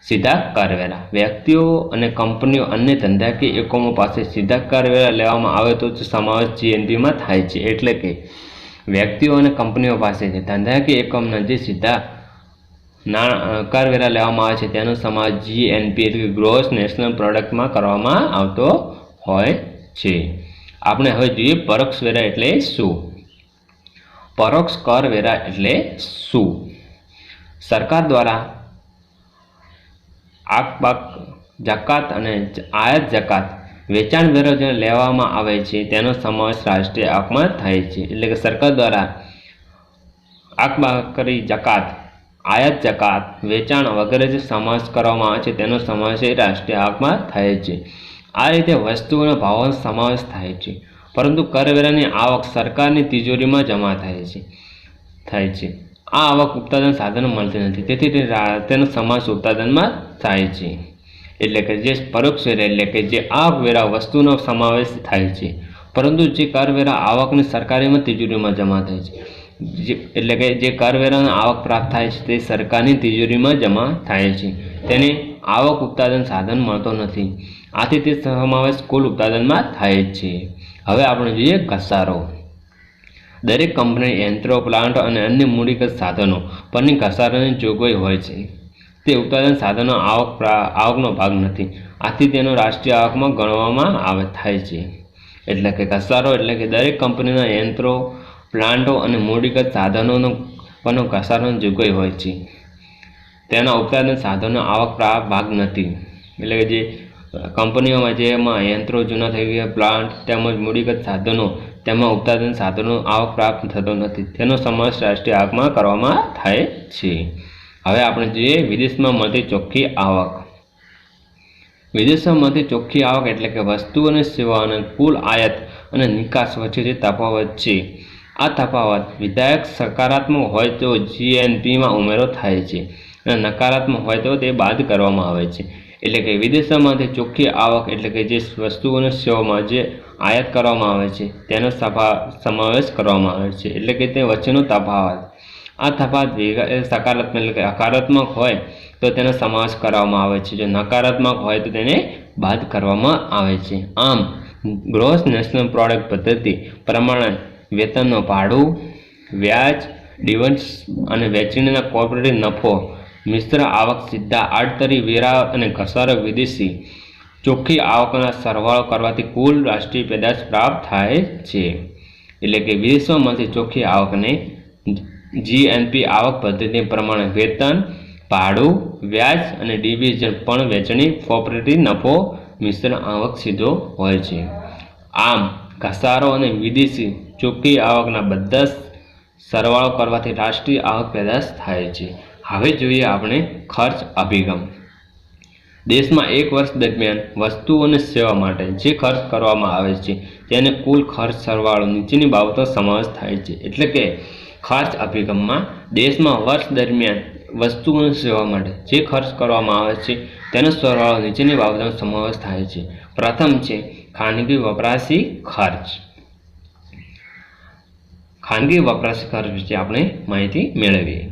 સીધા કરવેરા। વ્યક્તિઓ અને કંપનીઓ અન્ય ધંધાકીય એકમો પાસે સીધા કરવેરા લેવામાં આવે તો સમાવેશ જીએનપીમાં થાય છે, એટલે કે વ્યક્તિઓ અને કંપનીઓ પાસે ધંધાકીય એકમના જે સીધા કરવેરા લેવામાં આવે છે તેનો સમાવેશ જીએનપી એટલે કે ગ્રોસ નેશનલ પ્રોડક્ટમાં કરવામાં આવતો હોય છે। આપણે હવે જોઈએ પરોક્ષ વેરા એટલે શું। પરોક્ષ કરવેરા એટલે શું? સરકાર દ્વારા આકબાક જકાત અને આયાત જકાત વેચાણ વેરો જે લેવામાં આવે છે તેનો સમાવેશ રાષ્ટ્રીય આવકમાં થાય છે, એટલે કે સરકાર દ્વારા આકબાકરી જકાત, આયાત જકાત, વેચાણ વગેરે જે સમાવેશ કરવામાં આવે છે તેનો સમાવેશ રાષ્ટ્રીય આવકમાં થાય છે। આ રીતે વસ્તુઓના ભાવોનો સમાવેશ થાય છે, પરંતુ કરવેરાની આવક સરકારની તિજોરીમાં જમા થાય છે। આ આવક ઉત્પાદન સાધનો મળતી નથી, તેથી તેનો સમાવેશ ઉત્પાદનમાં થાય છે, એટલે કે જે પરોક્ષ વેરા એટલે કે જે આવકવેરા વસ્તુનો સમાવેશ થાય છે, પરંતુ જે કરવેરા આવકની સરકારીમાં તિજોરીમાં જમા થાય છે, એટલે કે જે કરવેરાની આવક પ્રાપ્ત થાય છે તે સરકારની તિજોરીમાં જમા થાય છે, તેને આવક ઉત્પાદન સાધન મળતો નથી, આથી તે સમાવેશ કુલ ઉત્પાદનમાં થાય છે। હવે આપણે જોઈએ ઘસારો। દરેક કંપની યંત્રો, પ્લાન્ટ અને અન્ય મૂડીગત સાધનો પરની ઘસારાની જોગવાઈ હોય છે, તે ઉત્પાદન સાધનો આવકનો ભાગ નથી, આથી તેનો રાષ્ટ્રીય આવકમાં ગણવામાં થાય છે, એટલે કે ઘસારો એટલે કે દરેક કંપનીના યંત્રો, પ્લાન્ટો અને મૂડીગત સાધનોનો પરનો ઘસારાની જોગવાઈ હોય છે, તેના ઉત્પાદન સાધનો આવક ભાગ નથી, એટલે કે જે કંપનીઓમાં જેમાં યંત્રો જૂના થઈ ગયા, પ્લાન્ટ તેમજ મૂડીગત સાધનો તેમાં ઉત્પાદન સાધનો આવક પ્રાપ્ત થતો નથી, તેનો સમાવેશ રાષ્ટ્રીય આવકમાં કરવામાં થાય છે। હવે આપણે જોઈએ વિદેશમાં મળતી ચોખ્ખી આવક। વિદેશમાં મળતી ચોખ્ખી આવક એટલે કે વસ્તુ અને સેવાઓના કુલ આયાત અને નિકાસ વચ્ચે જે તફાવત છે, આ તફાવત વિધાયક સકારાત્મક હોય તો જીએનપીમાં ઉમેરો થાય છે અને નકારાત્મક હોય તો તે બાદ કરવામાં આવે છે, એટલે કે વિદેશોમાંથી ચોખ્ખી આવક એટલે કે જે વસ્તુ અને સેવાઓમાં જે આયાત કરવામાં આવે છે તેનો સમાવેશ કરવામાં આવે છે, એટલે કે તે વચ્ચેનો તફાવત। આ તફાવત સકારાત્મક એટલે કે હકારાત્મક હોય તો તેનો સમાવેશ કરવામાં આવે છે, જો નકારાત્મક હોય તો તેને બાદ કરવામાં આવે છે। આમ ગ્રોસ નેશનલ પ્રોડક્ટ પદ્ધતિ પ્રમાણે વેતનનો ભાડું, વ્યાજ, ડિવિડન્ડ અને વેચણીના કોઓપરેટિવ નફો, મિશ્ર આવક, સીધા આડતરી વેરા અને ઘસારો વિદેશી ચોખ્ખી આવકના સરવાળો કરવાથી કુલ રાષ્ટ્રીય પેદાશ પ્રાપ્ત થાય છે, એટલે કે વિદેશમાં મળતી ચોખ્ખી આવકને જીએનપી આવક પદ્ધતિ પ્રમાણે વેતન, ભાડું, વ્યાજ અને ડિવિડન્ડ પણ વેચણી કોઓપરેટિવ નફો મિશ્ર આવક સીધો હોય છે। આમ ઘસારો અને વિદેશી ચોખ્ખી આવકના બધા સરવાળો કરવાથી રાષ્ટ્રીય આવક પેદાશ થાય છે। હવે જોઈએ આપણે ખર્ચ અભિગમ। દેશમાં એક વર્ષ દરમિયાન વસ્તુઓ અને સેવા માટે જે ખર્ચ કરવામાં આવે છે તેને કુલ ખર્ચ સરવાળો નીચેની બાબતો સમાવેશ થાય છે. એટલે કે ખર્ચ અભિગમમાં દેશમાં વર્ષ દરમિયાન વસ્તુઓ અને સેવા માટે જે ખર્ચ કરવામાં આવે છે તેનો સરવાળો નીચેની બાબતોનો સમાવેશ થાય છે. પ્રથમ છે ખાનગી વપરાશી ખર્ચ. ખાનગી વપરાશી ખર્ચ વિશે આપણે માહિતી મેળવીએ.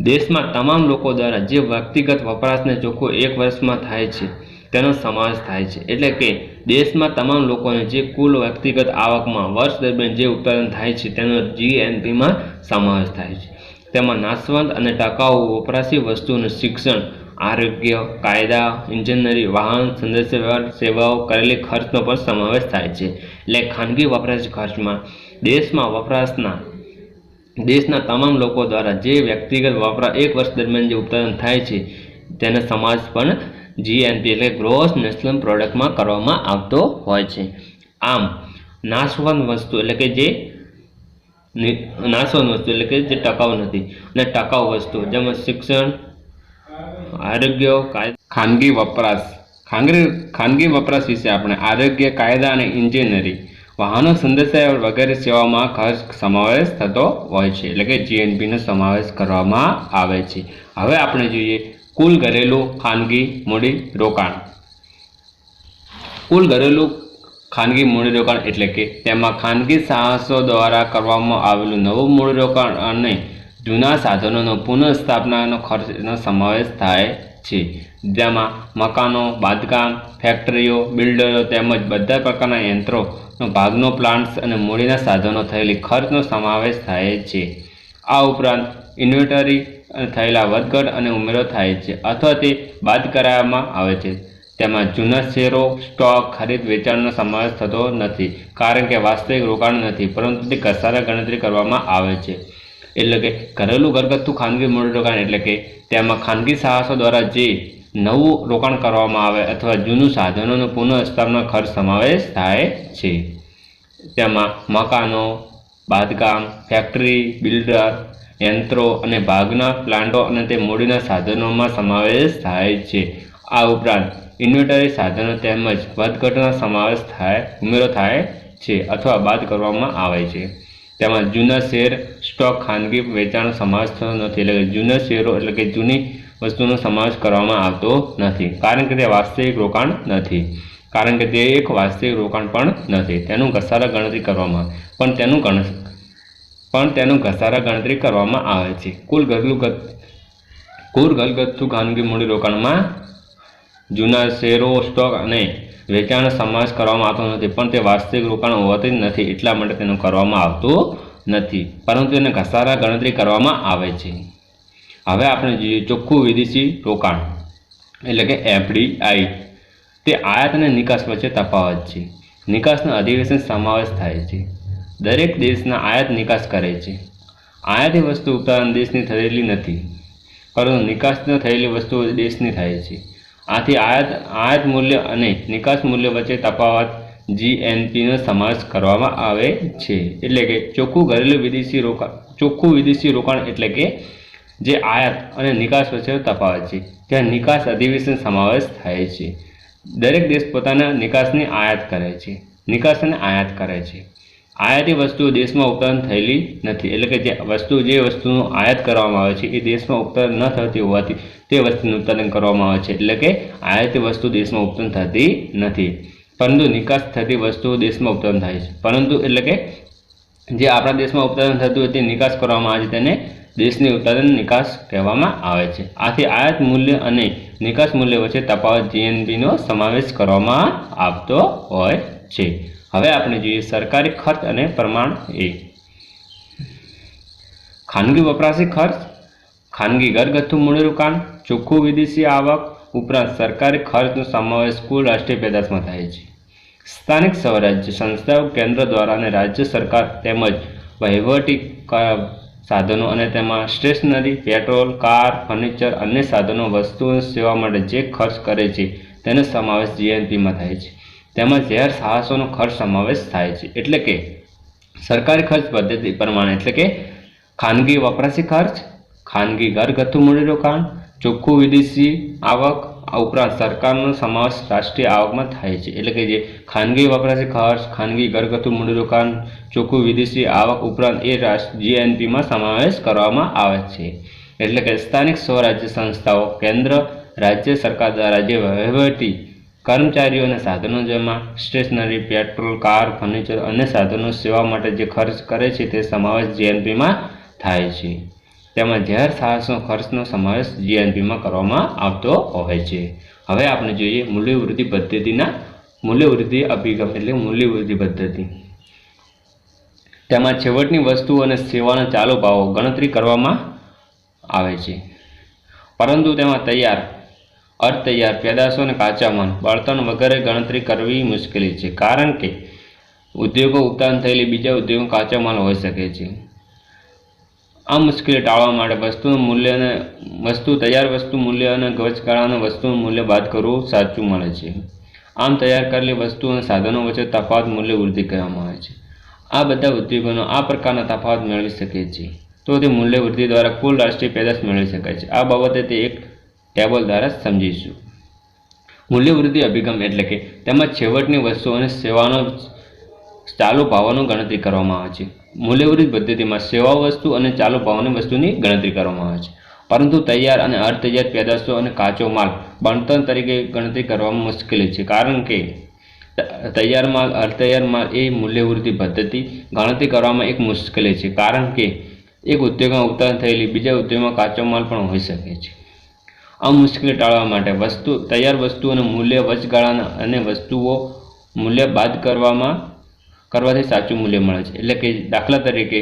દેશમાં તમામ લોકો દ્વારા જે વ્યક્તિગત વપરાશને ચોખ્ખો એક વર્ષમાં થાય છે તેનો સમાવેશ થાય છે. એટલે કે દેશમાં તમામ લોકોને જે કુલ વ્યક્તિગત આવકમાં વર્ષ દરમિયાન જે ઉત્પાદન થાય છે તેનો જીએનપીમાં સમાવેશ થાય છે. તેમાં નાશવંત અને ટકાઉ વપરાશી વસ્તુઓનું શિક્ષણ, આરોગ્ય, કાયદા, ઇજનેરી, વાહન, સંદેશાવ્યવહાર સેવાઓ કરેલી ખર્ચનો પણ સમાવેશ થાય છે. એટલે ખાનગી વપરાશી ખર્ચમાં દેશના તમામ લોકો દ્વારા જે વ્યક્તિગત વપરાશ એક વર્ષ દરમિયાન જે ઉત્પાદન થાય છે તેનો સમાવેશ પણ જીએનપી એટલે ગ્રોસ નેશનલ પ્રોડક્ટમાં કરવામાં આવતો હોય છે. આમ નાશવંત વસ્તુ એટલે કે જે ટકાઉ નથી અને ટકાઉ વસ્તુ જેમાં શિક્ષણ, આરોગ્ય, ખાનગી વપરાશ વિશે આપણે આરોગ્ય, કાયદા અને ઇજનેરી, વાહનો, સંદેશાવ્યવહાર વગેરે સેવાઓમાં ખર્ચ સમાવેશ થતો હોય છે. એટલે કે જીએનપીનો સમાવેશ કરવામાં આવે છે. હવે આપણે જોઈએ કુલ ઘરેલું ખાનગી મૂડી રોકાણ. કુલ ઘરેલું ખાનગી મૂડી રોકાણ એટલે કે તેમાં ખાનગી સાહસો દ્વારા કરવામાં આવેલું નવું મૂડી રોકાણ અને જૂના સાધનોનો પુનઃસ્થાપનાનો ખર્ચનો સમાવેશ થાય છે. જેમાં મકાનો, બાંધકામ, ફેક્ટરીઓ, બિલ્ડરો તેમજ બધા પ્રકારના યંત્રો, ભાગનો પ્લાન્ટ્સ અને મૂડીના સાધનો થયેલી ખર્ચનો સમાવેશ થાય છે. આ ઉપરાંત ઇન્વેન્ટરી થયેલા વધઘટ અને ઉમેરો થાય છે અથવા તે બાદ કરવામાં આવે છે. તેમાં જૂના શેરો, સ્ટોક, ખરીદ વેચાણનો સમાવેશ થતો નથી કારણ કે વાસ્તવિક રોકાણ નથી પરંતુ તે ઘસારા ગણતરી કરવામાં આવે છે. એટલે કે ઘરેલું ઘરગથ્થુ ખાનગી મૂડી રોકાણ એટલે કે તેમાં ખાનગી સાહસો દ્વારા જે નવું રોકાણ કરવામાં આવે અથવા જૂનું સાધનોનો પુનઃસ્થાપના ખર્ચ સમાવેશ થાય છે. તેમાં મકાનો, બાંધકામ, ફેક્ટરી, બિલ્ડર, યંત્રો અને ભાગના પ્લાન્ટો અને તે મૂડીના સાધનોમાં સમાવેશ થાય છે. આ ઉપરાંત ઇન્વેન્ટરી સાધનો તેમજ વધઘટનો ઉમેરો થાય છે અથવા બાદ કરવામાં આવે છે. તેમાં જૂના શેર, સ્ટોક, ખાનગી વેચાણનો સમાવેશ થતો નથી. એટલે કે જૂના શેરો એટલે કે જૂની વસ્તુનો સમાવેશ કરવામાં આવતો નથી કારણ કે તે વાસ્તવિક રોકાણ નથી. તેનું ઘસારા ગણતરી કરવામાં આવે છે. કુલ ઘરગથ્થુ ખાનગી મૂડી રોકાણમાં જૂના શેરો, સ્ટોક અને વેચાણનો સમાવેશ કરવામાં આવતો નથી પણ તે વાસ્તવિક રોકાણ હોવાથી નથી એટલા માટે તેનું કરવામાં આવતું નથી પરંતુ તેને ઘસારા ગણતરી કરવામાં આવે છે. હવે આપણે જોઈએ ચોખ્ખું વિદેશી રોકાણ એટલે કે એફડીઆઈ. તે આયાત અને નિકાસ વચ્ચે તફાવત છે. નિકાસના અધિવેશન સમાવેશ થાય છે. દરેક દેશના આયાત નિકાસ કરે છે. આયાતી વસ્તુ ઉત્પાદન દેશની થયેલી નથી પરંતુ નિકાસની થયેલી વસ્તુઓ દેશની થાય છે. આથી આયાત મૂલ્ય અને નિકાસ મૂલ્ય વચ્ચે તફાવત જીએનપીનો સમાવેશ કરવામાં આવે છે. એટલે કે ચોખ્ખું વિદેશી રોકાણ એટલે કે જે આયાત અને નિકાસ વચ્ચે તફાવત છે. ત્યાં નિકાસ અધિવેશન સમાવેશ થાય છે. દરેક દેશ પોતાના નિકાસની આયાત કરે છે. આયાતી વસ્તુઓ દેશમાં ઉત્પાદન થયેલી નથી. એટલે કે જે વસ્તુનું આયાત કરવામાં આવે છે એ દેશમાં ઉત્પાદન ન થતી હોવાથી તે વસ્તુનું ઉત્પાદન કરવામાં આવે છે. એટલે કે આયાતી વસ્તુ દેશમાં ઉત્પન્ન થતી નથી પરંતુ નિકાસ થતી વસ્તુઓ દેશમાં ઉત્પાદન થાય છે. એટલે કે જે આપણા દેશમાં ઉત્પાદન થતું હોય તે નિકાસ કરવામાં આવે છે તેને દેશની ઉત્પાદન નિકાસ કહેવામાં આવે છે. આથી આયાત મૂલ્ય અને નિકાસ મૂલ્ય વચ્ચે તફાવત જીએનપીનો સમાવેશ કરવામાં આવતો હોય છે. હવે આપણે જોઈએ સરકારી ખર્ચ અને પ્રમાણ એ. ખાનગી વપરાશી ખર્ચ, ખાનગી ઘરગથ્થુ મૂડીરોકાણ, ચોખ્ખું વિદેશી આવક ઉપરાંત સરકારી ખર્ચનો સમાવેશ કુલ રાષ્ટ્રીય પેદાશમાં થાય છે. સ્થાનિક સ્વરાજ્ય સંસ્થાઓ કેન્દ્ર દ્વારા અને રાજ્ય સરકાર તેમજ વહીવટી સાધનો અને તેમાં સ્ટેશનરી, પેટ્રોલ, કાર, ફર્નિચર, અન્ય સાધનો, વસ્તુઓ, સેવા માટે જે ખર્ચ કરે છે તેનો સમાવેશ જીએનપીમાં થાય છે. તેમાં જાહેર સાહસોનો ખર્ચ સમાવેશ થાય છે. એટલે કે સરકારી ખર્ચ પદ્ધતિ પ્રમાણે એટલે કે ખાનગી વપરાશી ખર્ચ, ખાનગી ઘરગથ્થુ મૂડીરોકાણ, ચોખ્ખું વિદેશી આવક ઉપરાંત સરકારનો સમાવેશ રાષ્ટ્રીય આવકમાં થાય છે। એટલે કે જે ખાનગી વપરાશી ખર્ચ, ખાનગી ઘરગથ્થુ મૂડીરોકાણ, ચોખ્ખું વિદેશી આવક ઉપરાંત એ જીએનપીમાં સમાવેશ કરવામાં આવે છે। એટલે કે સ્થાનિક સ્વરાજ્ય સંસ્થાઓ કેન્દ્ર રાજ્ય સરકાર દ્વારા જે વહીવટી કર્મચારીઓ અને સાધનો જેમાં સ્ટેશનરી, પેટ્રોલ, કાર, ફર્નિચર અને સાધનો સેવા માટે જે ખર્ચ કરે છે તે સમાવેશ જીએનપીમાં થાય છે। તેમાં જાહેર સાહસનો ખર્ચનો સમાવેશ જીએનપીમાં કરવામાં આવતો હોય છે। હવે આપણે જોઈએ મૂલ્યવૃદ્ધિ પદ્ધતિના મૂલ્યવૃદ્ધિ અભિગમ એટલે મૂલ્યવૃદ્ધિ પદ્ધતિ। તેમાં છેવટની વસ્તુઓ અને સેવાના ચાલુ ભાવો ગણતરી કરવામાં આવે છે, પરંતુ તેમાં તૈયાર, અર્ધ તૈયાર પેદાશો અને કાચા માલ, બળતણ વગેરે ગણતરી કરવી મુશ્કેલ છે, કારણ કે ઉદ્યોગો ઉત્પાદન થયેલી બીજા ઉદ્યોગો કાચો માલ હોઈ શકે છે। આ મુશ્કેલી ટાળવા માટે વસ્તુ તૈયાર વસ્તુ મૂલ્ય અને વચગાળાના વસ્તુનું મૂલ્ય બાદ કરવું સાચું મળે છે। આમ તૈયાર કરેલી વસ્તુ અને સાધનો વચ્ચે તફાવત મૂલ્ય વૃદ્ધિ કહેવામાં આવે છે। આ બધા ઉદ્યોગોનો આ પ્રકારના તફાવત મેળવી શકે છે, તો તે મૂલ્ય વૃદ્ધિ દ્વારા કુલ રાષ્ટ્રીય પેદાશ મેળવી શકાય છે। આ બાબતે તે એક ટેબલ દ્વારા સમજીશું। મૂલ્ય વૃદ્ધિ અભિગમ એટલે કે તેમાં છેવટની વસ્તુ અને સેવાનો ચાલુ ભાવોની ગણતરી કરવામાં આવે છે। મૂલ્યવૃદ્ધિ પદ્ધતિમાં સેવા વસ્તુ અને ચાલુ ભાવની વસ્તુની ગણતરી કરવામાં આવે છે, પરંતુ તૈયાર અને અર્ધ તૈયાર પેદાશો અને કાચો માલ બળતણ તરીકે ગણતરી કરવામાં મુશ્કેલ છે, કારણ કે તૈયાર માલ, અર્ધ તૈયાર માલ એ મૂલ્યવૃદ્ધિ પદ્ધતિ ગણતરી કરવામાં એક મુશ્કેલી છે, કારણ કે એક ઉદ્યોગમાં ઉત્પાદન થયેલી બીજા ઉદ્યોગમાં કાચો માલ પણ હોઈ શકે છે। આ મુશ્કેલી ટાળવા માટે તૈયાર વસ્તુઓનું મૂલ્ય વચગાળાના અને વસ્તુઓ મૂલ્ય બાદ કરવાથી સાચું મૂલ્ય મળે છે। એટલે કે દાખલા તરીકે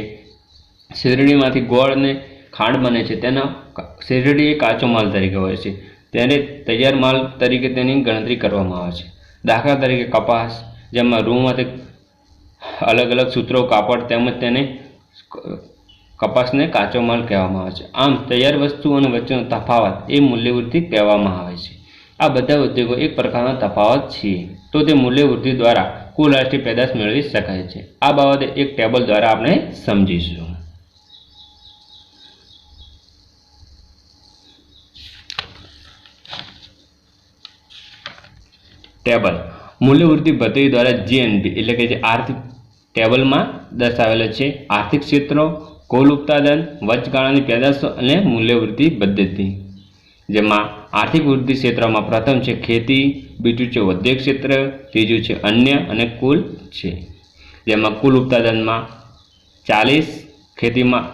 શેરડીમાંથી ગોળ અને ખાંડ બને છે, તેનો શેરડી એ કાચો માલ તરીકે હોય છે, ત્યારે તૈયાર માલ તરીકે તેની ગણતરી કરવામાં આવે છે। દાખલા તરીકે કપાસ, જેમાં રૂમાંથી અલગ અલગ સૂત્રો, કાપડ તેમજ તેને કપાસને કાચો માલ કહેવામાં આવે છે। આમ તૈયાર વસ્તુ અને વચ્ચેનો તફાવત એ મૂલ્યવૃદ્ધિ કહેવામાં આવે છે। આ બધા ઉદ્યોગો એક પ્રકારનો તફાવત છે, તો તે મૂલ્યવૃદ્ધિ દ્વારા કુલ રાષ્ટ્રીય પેદાશ મેળવી શકાય છે। આ બાબતે એક ટેબલ દ્વારા આપણે સમજીશું। ટેબલ મૂલ્યવૃદ્ધિ પદ્ધતિ દ્વારા જીએનપી એટલે કે જે આર્થિક ટેબલમાં દર્શાવેલો છે આર્થિક ક્ષેત્રો, કુલ ઉત્પાદન, વચગાળાની પેદાશો અને મૂલ્યવૃદ્ધિ પદ્ધતિ। જેમાં આર્થિક વૃદ્ધિ ક્ષેત્રમાં પ્રથમ છે ખેતી, બીજું છે ઉદ્યોગ ક્ષેત્ર, ત્રીજું છે અન્ય અને કુલ છે। જેમાં કુલ ઉત્પાદનમાં 40, ખેતીમાં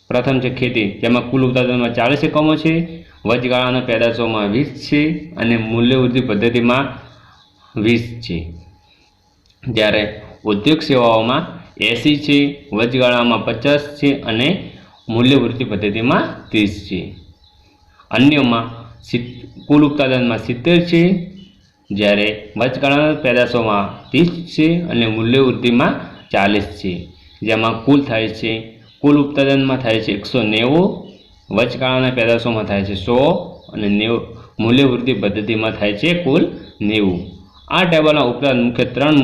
પ્રથમ છે ખેતી, જેમાં કુલ ઉત્પાદનમાં 40 એકમો છે, વચગાળાના પેદાશોમાં 20 છે અને મૂલ્યવૃદ્ધિ પદ્ધતિમાં 20 છે। જ્યારે ઉદ્યોગ સેવાઓમાં 80 છે, વચગાળામાં 50 છે અને મૂલ્યવૃદ્ધિ પદ્ધતિમાં 30 છે। અન્યમાં કુલ ઉત્પાદનમાં 70 છે, જ્યારે વચગાળાના પેદાશોમાં 30 છે અને મૂલ્યવૃદ્ધિમાં 40 છે। જેમાં કુલ ઉત્પાદનમાં થાય છે 190, વચગાળાના પેદાશોમાં થાય છે 100 અને મૂલ્યવૃદ્ધિ પદ્ધતિમાં થાય છે કુલ 90। આ ટેબલના ઉપરાંત મુખ્ય 3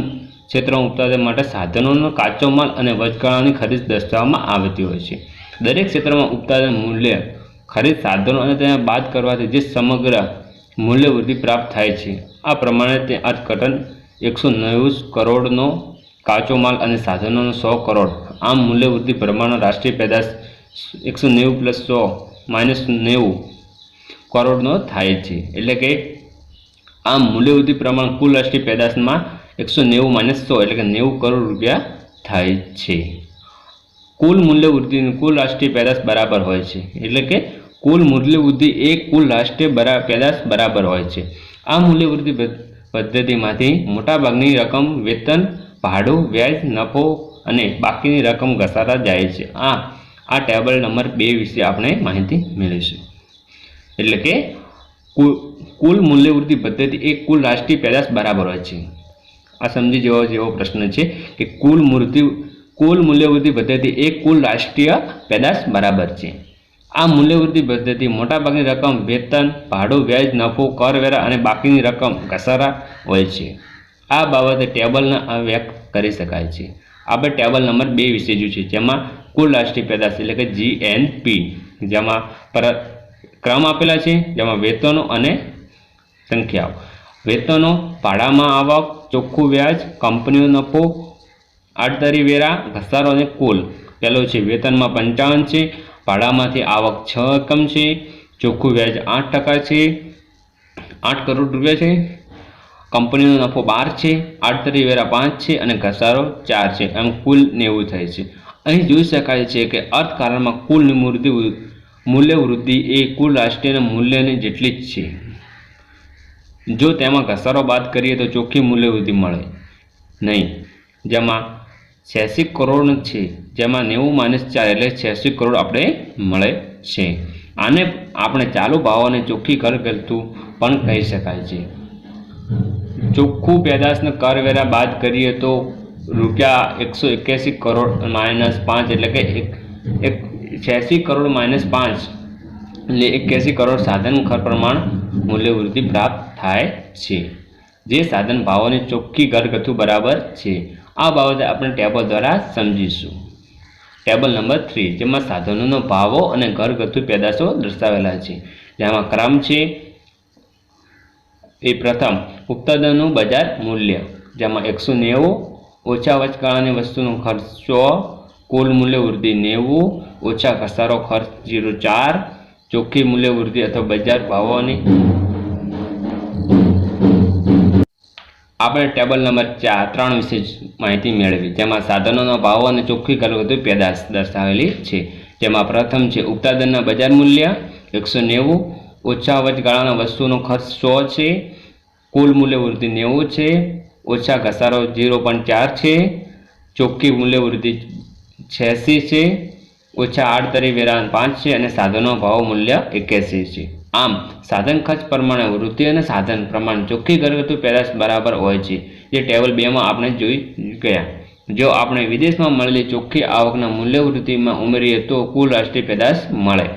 ક્ષેત્રોમાં ઉત્પાદન માટે સાધનોનો કાચો માલ અને વચગાળાની ખરીદ દર્શાવવામાં આવતી હોય છે। દરેક ક્ષેત્રમાં ઉત્પાદન મૂલ્ય, ખરીદ સાધનો અને તેને બાદ કરવાથી જે સમગ્ર મૂલ્યવૃદ્ધિ પ્રાપ્ત થાય છે, આ પ્રમાણે તે અર્થઘટન 190 કરોડનો કાચો માલ અને સાધનોનો 100 કરોડ। આમ મૂલ્યવૃદ્ધિ પ્રમાણનો રાષ્ટ્રીય પેદાશ 190 + 100 - 90 કરોડનો થાય છે। એટલે કે આમ મૂલ્યવૃદ્ધિ પ્રમાણ કુલ રાષ્ટ્રીય પેદાશમાં 190 - 100 એટલે કે 90 કરોડ રૂપિયા થાય છે। કુલ મૂલ્યવૃદ્ધિ કુલ રાષ્ટ્રીય પેદાશ બરાબર હોય છે, એટલે કે કુલ મૂલ્યવૃદ્ધિ એ કુલ રાષ્ટ્રીય પેદાશ બરાબર હોય છે। આ મૂલ્યવૃદ્ધિ પદ્ધતિમાંથી મોટાભાગની રકમ વેતન, ભાડું, વ્યાજ, નફો અને બાકીની રકમ ઘસારા જાય છે। આ ટેબલ નંબર 2 વિશે આપણે માહિતી મેળવીશું। એટલે કે કુલ મૂલ્યવૃદ્ધિ પદ્ધતિ એ કુલ રાષ્ટ્રીય પેદાશ બરાબર હોય છે। આ સમજી જેવો પ્રશ્ન છે કે કુલ મૂલ્યવૃદ્ધિ પદ્ધતિ એ કુલ રાષ્ટ્રીય પેદાશ બરાબર છે। આ મૂલ્યવૃદ્ધિ પદ્ધતિ મોટાભાગની રકમ વેતન, ભાડું, વ્યાજ, નફો, કરવેરા અને બાકીની રકમ ઘસારા હોય છે। આ બાબતે ટેબલના વ્યક્ત કરી શકાય છે। આપણે ટેબલ નંબર 2 વિશે જોઈશું, જેમાં કુલ રાષ્ટ્રીય પેદાશ એટલે કે જીએનપી, જેમાં ક્રમ આપેલા છે, જેમાં વેતનો અને સંખ્યાઓ. વેતનો, ભાડામાં આવક, ચોખ્ખું વ્યાજ, કંપનીનો નફો, આડતરી વેરા, ઘસારો અને કુલ. પહેલો છે વેતનમાં 55 છે, ભાડામાંથી આવક 6 એકમ છે, ચોખ્ખું વ્યાજ 8% છે, 8 કરોડ રૂપિયા છે, કંપનીનો નફો 12 છે, આડતરી વેરા 5 છે અને ઘસારો 4 છે. એમ કુલ 90 થાય છે. અહીં જોઈ શકાય છે કે અર્થકારણમાં કુલ મૂલ્યવૃદ્ધિ એ કુલ રાષ્ટ્રીય મૂલ્યની જેટલી જ છે. જો તેમાં ઘસારો બાદ કરીએ તો ચોખ્ખી મૂલ્યવૃદ્ધિ મળે નહીં, જેમાં 86 કરોડ છે, જેમાં 90 - 4 એટલે 86 કરોડ આપણે મળે છે. આને આપણે ચાલુ ભાવોને ચોખ્ખી ઘરગથ્થુ પણ કહી શકાય છે. ચોખ્ખું પેદાશનો કરવેરા બાદ કરીએ તો ₹181 કરોડ -5 એટલે કે 86 કરોડ -5 એટલે 81 કરોડ સાધન ખર્ચ પ્રમાણ મૂલ્યવૃદ્ધિ પ્રાપ્ત થાય છે, જે સાધન ભાવોની ચોખ્ખી ઘરગથ્થુ બરાબર છે. આ બાબતે આપણે ટેબલ દ્વારા સમજીશું. ટેબલ નંબર 3, જેમાં સાધનોનો ભાવો અને ઘરગથ્થુ પેદાશો દર્શાવેલા છે. જેમાં ક્રમ છે એ પ્રથમ ઉત્પાદનનું બજાર મૂલ્ય, જેમાં 190, ઓછા વચગાળાની વસ્તુનો ખર્ચ 100, કુલ મૂલ્યવૃદ્ધિ 90, ઓછા ઘસારો ખર્ચ 0.4, ચોખ્ખી મૂલ્યવૃદ્ધિ અથવા બજાર ભાવોની. આપણે ટેબલ નંબર 3 વિશે માહિતી મેળવી, જેમાં સાધનોનો ભાવો અને ચોખ્ખી ઘરગથ્થુ પેદાશ દર્શાવેલી છે. જેમાં પ્રથમ છે ઉત્પાદનના બજાર મૂલ્ય 190, ઓછા વચગાળાના વસ્તુનો ખર્ચ 100 છે, કુલ મૂલ્યવૃદ્ધિ 90 છે, ઓછા ઘસારો 0.4 છે, ચોખ્ખી મૂલ્યવૃદ્ધિ 86 છે, ઓછા આડતરી વેરા 5 છે અને સાધનો ભાવ મૂલ્ય 81 છે. આમ સાધન ખર્ચ પ્રમાણે વૃદ્ધિ અને સાધન પ્રમાણે ચોખ્ખી ઘરગથ્થુ પેદાશ બરાબર હોય છે, જે ટેબલ 2 માં આપણે જોઈ ગયા. જો આપણે વિદેશમાં મળેલી ચોખ્ખી આવકના મૂલ્યવૃદ્ધિમાં ઉમેરીએ તો કુલ રાષ્ટ્રીય પેદાશ મળે.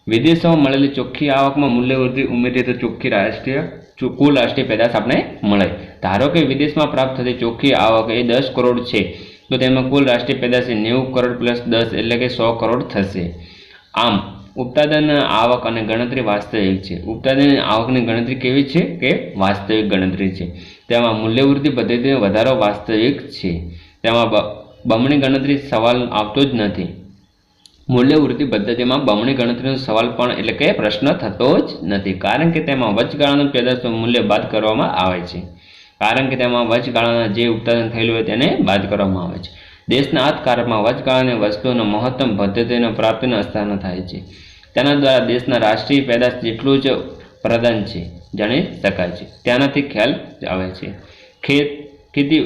વિદેશમાં મળેલી ચોખ્ખી આવકમાં મૂલ્યવૃદ્ધિ ઉમેરીએ તો કુલ રાષ્ટ્રીય પેદાશ આપણે મળે. ધારો કે વિદેશમાં પ્રાપ્ત થતી ચોખ્ખી આવક એ 10 કરોડ છે, તો તેમાં કુલ રાષ્ટ્રીય પેદાશ 90 કરોડ પ્લસ 10 એટલે કે 100 કરોડ થશે. આમ ઉત્પાદન આવક અને ગણતરી વાસ્તવિક છે. ઉત્પાદન આવકની ગણતરી કેવી છે કે વાસ્તવિક ગણતરી છે. તેમાં મૂલ્યવૃદ્ધિ પદ્ધતિનો વધારો વાસ્તવિક છે. તેમાં બમણી ગણતરી સવાલ આવતો જ નથી. મૂલ્યવૃદ્ધિ પદ્ધતિમાં બમણી ગણતરીનો સવાલ પણ એટલે કે પ્રશ્ન થતો જ નથી, કારણ કે તેમાં વચગાળાનું પેદાશનું મૂલ્ય બાદ કરવામાં આવે છે. કારણ કે તેમાં વચગાળાના જે ઉત્પાદન થયેલું હોય તેને બાદ કરવામાં આવે છે. દેશના અર્થકારણમાં વચગાળાની વસ્તુઓનો મહત્તમ પદ્ધતિનો પ્રાપ્તિનો સ્થાન થાય છે. તેના દ્વારા દેશના રાષ્ટ્રીય પેદાશ જેટલું જ પ્રદાન છે જાણી શકાય છે, તેનાથી ખ્યાલ આવે છે.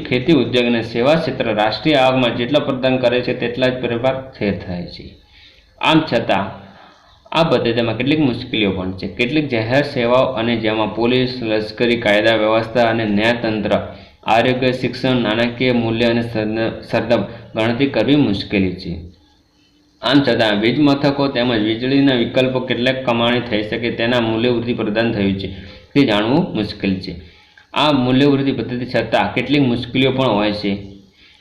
ખેતી ઉદ્યોગ અને સેવા ક્ષેત્ર રાષ્ટ્રીય આવકમાં જેટલા પ્રદાન કરે છે તેટલા જ ફેરફાર થાય છે. આમ છતાં આ પદ્ધતિમાં કેટલીક મુશ્કેલીઓ પણ છે. કેટલીક જાહેર સેવાઓ અને જેમાં પોલીસ, લશ્કરી, કાયદા વ્યવસ્થા અને ન્યાયતંત્ર, આરોગ્ય, શિક્ષણ, નાણાકીય મૂલ્ય અને સરદમ ગણતરી કરવી મુશ્કેલી છે. આમ છતાં વીજ મથકો તેમજ વીજળીના વિકલ્પો કેટલાક કમાણી થઈ શકે તેના મૂલ્યવૃદ્ધિ પ્રદાન થયું છે તે જાણવું મુશ્કેલ છે. આ મૂલ્યવૃદ્ધિ પદ્ધતિ છતાં કેટલીક મુશ્કેલીઓ પણ હોય છે,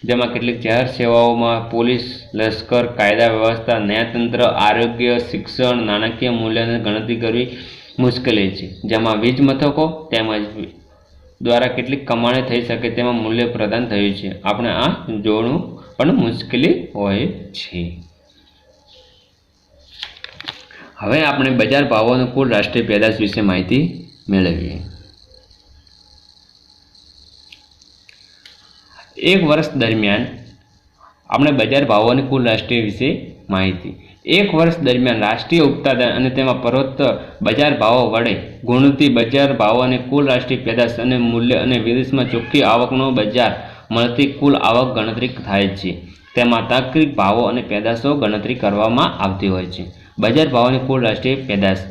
જેમાં કેટલીક જાહેર સેવાઓમાં પોલીસ, લશ્કર, કાયદા વ્યવસ્થા, ન્યાયતંત્ર, આરોગ્ય, શિક્ષણ, નાણાકીય મૂલ્યની ગણતરી કરવી મુશ્કેલી છે. જેમાં વીજ મથકો તેમજ દ્વારા કેટલીક કમાણી થઈ શકે તેમાં મૂલ્ય પ્રદાન થયું છે. આપણે આ જોવાનું પણ મુશ્કેલી હોય છે. હવે આપણે બજાર ભાવોનો કુલ રાષ્ટ્રીય પેદાશ વિશે માહિતી મેળવીએ. એક વર્ષ દરમિયાન આપણે બજાર ભાવોની કુલ રાષ્ટ્રીય વિશે માહિતી. એક વર્ષ દરમિયાન રાષ્ટ્રીય ઉત્પાદન અને તેમાં પ્રવૃત્ત બજાર ભાવો વડે ગુણતી બજાર ભાવોની કુલ રાષ્ટ્રીય પેદાશ અને મૂલ્ય અને વિદેશમાં ચોખ્ખી આવકનો બજાર મળતી કુલ આવક ગણતરી થાય છે. તેમાં તાત્કાલિક ભાવો અને પેદાશો ગણતરી કરવામાં આવતી હોય છે. બજાર ભાવોની કુલ રાષ્ટ્રીય પેદાશ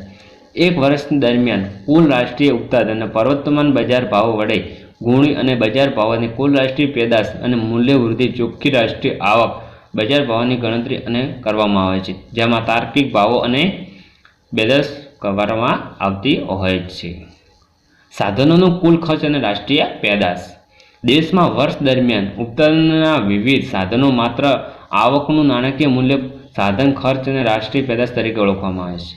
એક વર્ષ દરમિયાન કુલ રાષ્ટ્રીય ઉત્પાદન અને પ્રવર્તમાન બજાર ભાવો વડે ગુણી અને બજાર ભાવોની કુલ રાષ્ટ્રીય પેદાશ અને મૂલ્યવૃદ્ધિ ચોખ્ખી રાષ્ટ્રીય આવક બજાર ભાવોની ગણતરી અને કરવામાં આવે છે, જેમાં તાર્કિક ભાવો અને પેદાશ કરવામાં આવતી હોય છે. સાધનોનો કુલ ખર્ચ અને રાષ્ટ્રીય પેદાશ. દેશમાં વર્ષ દરમિયાન ઉત્પાદનના વિવિધ સાધનો માત્ર આવકનું નાણાકીય મૂલ્ય સાધન ખર્ચ અને રાષ્ટ્રીય પેદાશ તરીકે ઓળખવામાં આવે છે.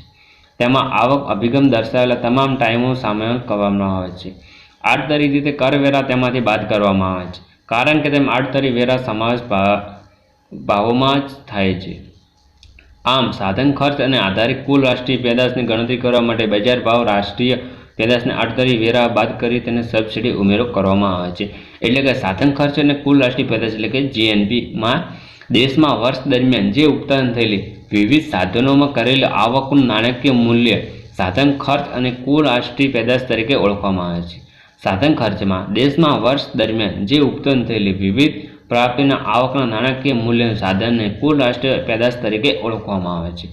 તેમાં આવક અભિગમ દર્શાવેલા તમામ ટાઈમો સામેલ કરવામાં આવે છે. આડતરી રીતે કરવેરા તેમાંથી બાદ કરવામાં આવે છે, કારણ કે તેમ આડતરી વેરા સમાવેશ ભાવોમાં જ થાય છે. આમ સાધન ખર્ચ અને આધારિત કુલ રાષ્ટ્રીય પેદાશની ગણતરી કરવા માટે બજાર ભાવ રાષ્ટ્રીય પેદાશને આડતરી વેરા બાદ કરી તેને સબસિડી ઉમેરો કરવામાં આવે છે. એટલે કે સાધન ખર્ચ અને કુલ રાષ્ટ્રીય પેદાશ એટલે કે જીએનપીમાં દેશમાં વર્ષ દરમિયાન જે ઉત્પાદન થયેલી વિવિધ સાધનોમાં કરેલું આવકનું નાણાકીય મૂલ્ય સાધન ખર્ચ અને કુલ રાષ્ટ્રીય પેદાશ તરીકે ઓળખવામાં આવે છે. સાધન ખર્ચમાં દેશમાં વર્ષ દરમિયાન જે ઉત્પન્ન થયેલી વિવિધ પ્રાપ્તિના આવકના નાણાકીય મૂલ્યનું સાધનને કુલ રાષ્ટ્રીય પેદાશ તરીકે ઓળખવામાં આવે છે.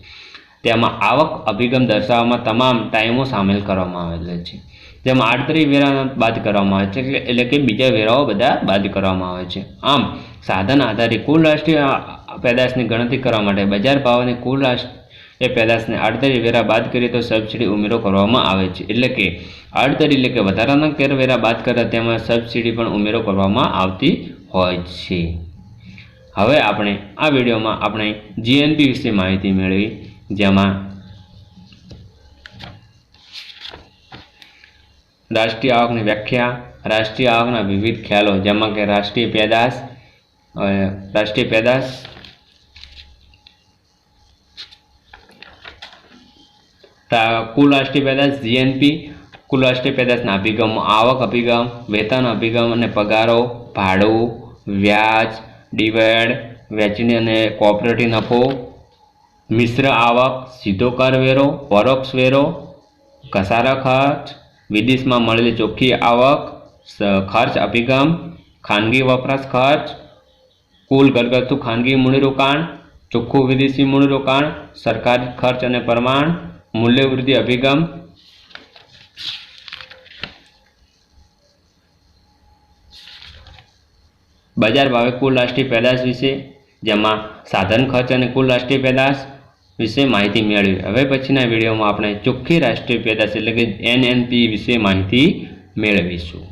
તેમાં આવક અભિગમ દર્શાવવામાં તમામ ટાઈમો સામેલ કરવામાં આવેલા છે. તેમાં આડતરી વેરા બાદ કરવામાં આવે છે, એટલે કે બીજા વેરાઓ બધા બાદ કરવામાં આવે છે. આમ સાધન આધારિત કુલ રાષ્ટ્રીય પેદાશની ગણતરી કરવા માટે બજાર ભાવની કુલ રાષ્ટ્રીય પેદાશને આડતરી વેરા બાદ કરીએ તો સબસિડી ઉમેરો કરવામાં આવે છે. એટલે કે આડતરી એટલે કે વધારાના કરવેરા બાદ કરતા તેમાં સબસિડી પણ ઉમેરો કરવામાં આવતી હોય છે. હવે આપણે આ વિડીયોમાં આપણે જીએનપી વિશે માહિતી મેળવી, જેમાં રાષ્ટ્રીય આવકની વ્યાખ્યા, રાષ્ટ્રીય આવકના વિવિધ ખ્યાલો, જેમાં કે રાષ્ટ્રીય પેદાશ, કુલ રાષ્ટ્રીય પેદાશ જીએનપી, કુલ રાષ્ટ્રીય પેદાશના અભિગમો આવક અભિગમ, વેતન અભિગમ અને પગારો, ભાડું, વ્યાજ, ડિવિડન્ડ, વહેંચણી અને કોઓપરેટિવ નફો, મિશ્ર આવક, સીધો કરવેરો, પરોક્ષ વેરો, ઘસારા ખર્ચ, વિદેશમાં મળેલી ચોખ્ખી આવક, ખર્ચ અભિગમ, ખાનગી વપરાશ ખર્ચ, કુલ ઘરગથ્થુ ખાનગી મૂડીરોકાણ, ચોખ્ખું વિદેશી મૂડીરોકાણ, સરકારી ખર્ચ અને પ્રમાણ, મૂલ્યવૃદ્ધિ અભિગમ, બજાર ભાવે કુલ રાષ્ટ્રીય પેદાશ વિશે, જેમાં સાધન ખર્ચ અને કુલ રાષ્ટ્રીય પેદાશ વિશે માહિતી મેળવી. હવે પછીના વિડીયોમાં આપણે ચોખ્ખી રાષ્ટ્રીય પેદાશ એટલે કે એનએનપી વિશે માહિતી મેળવીશું.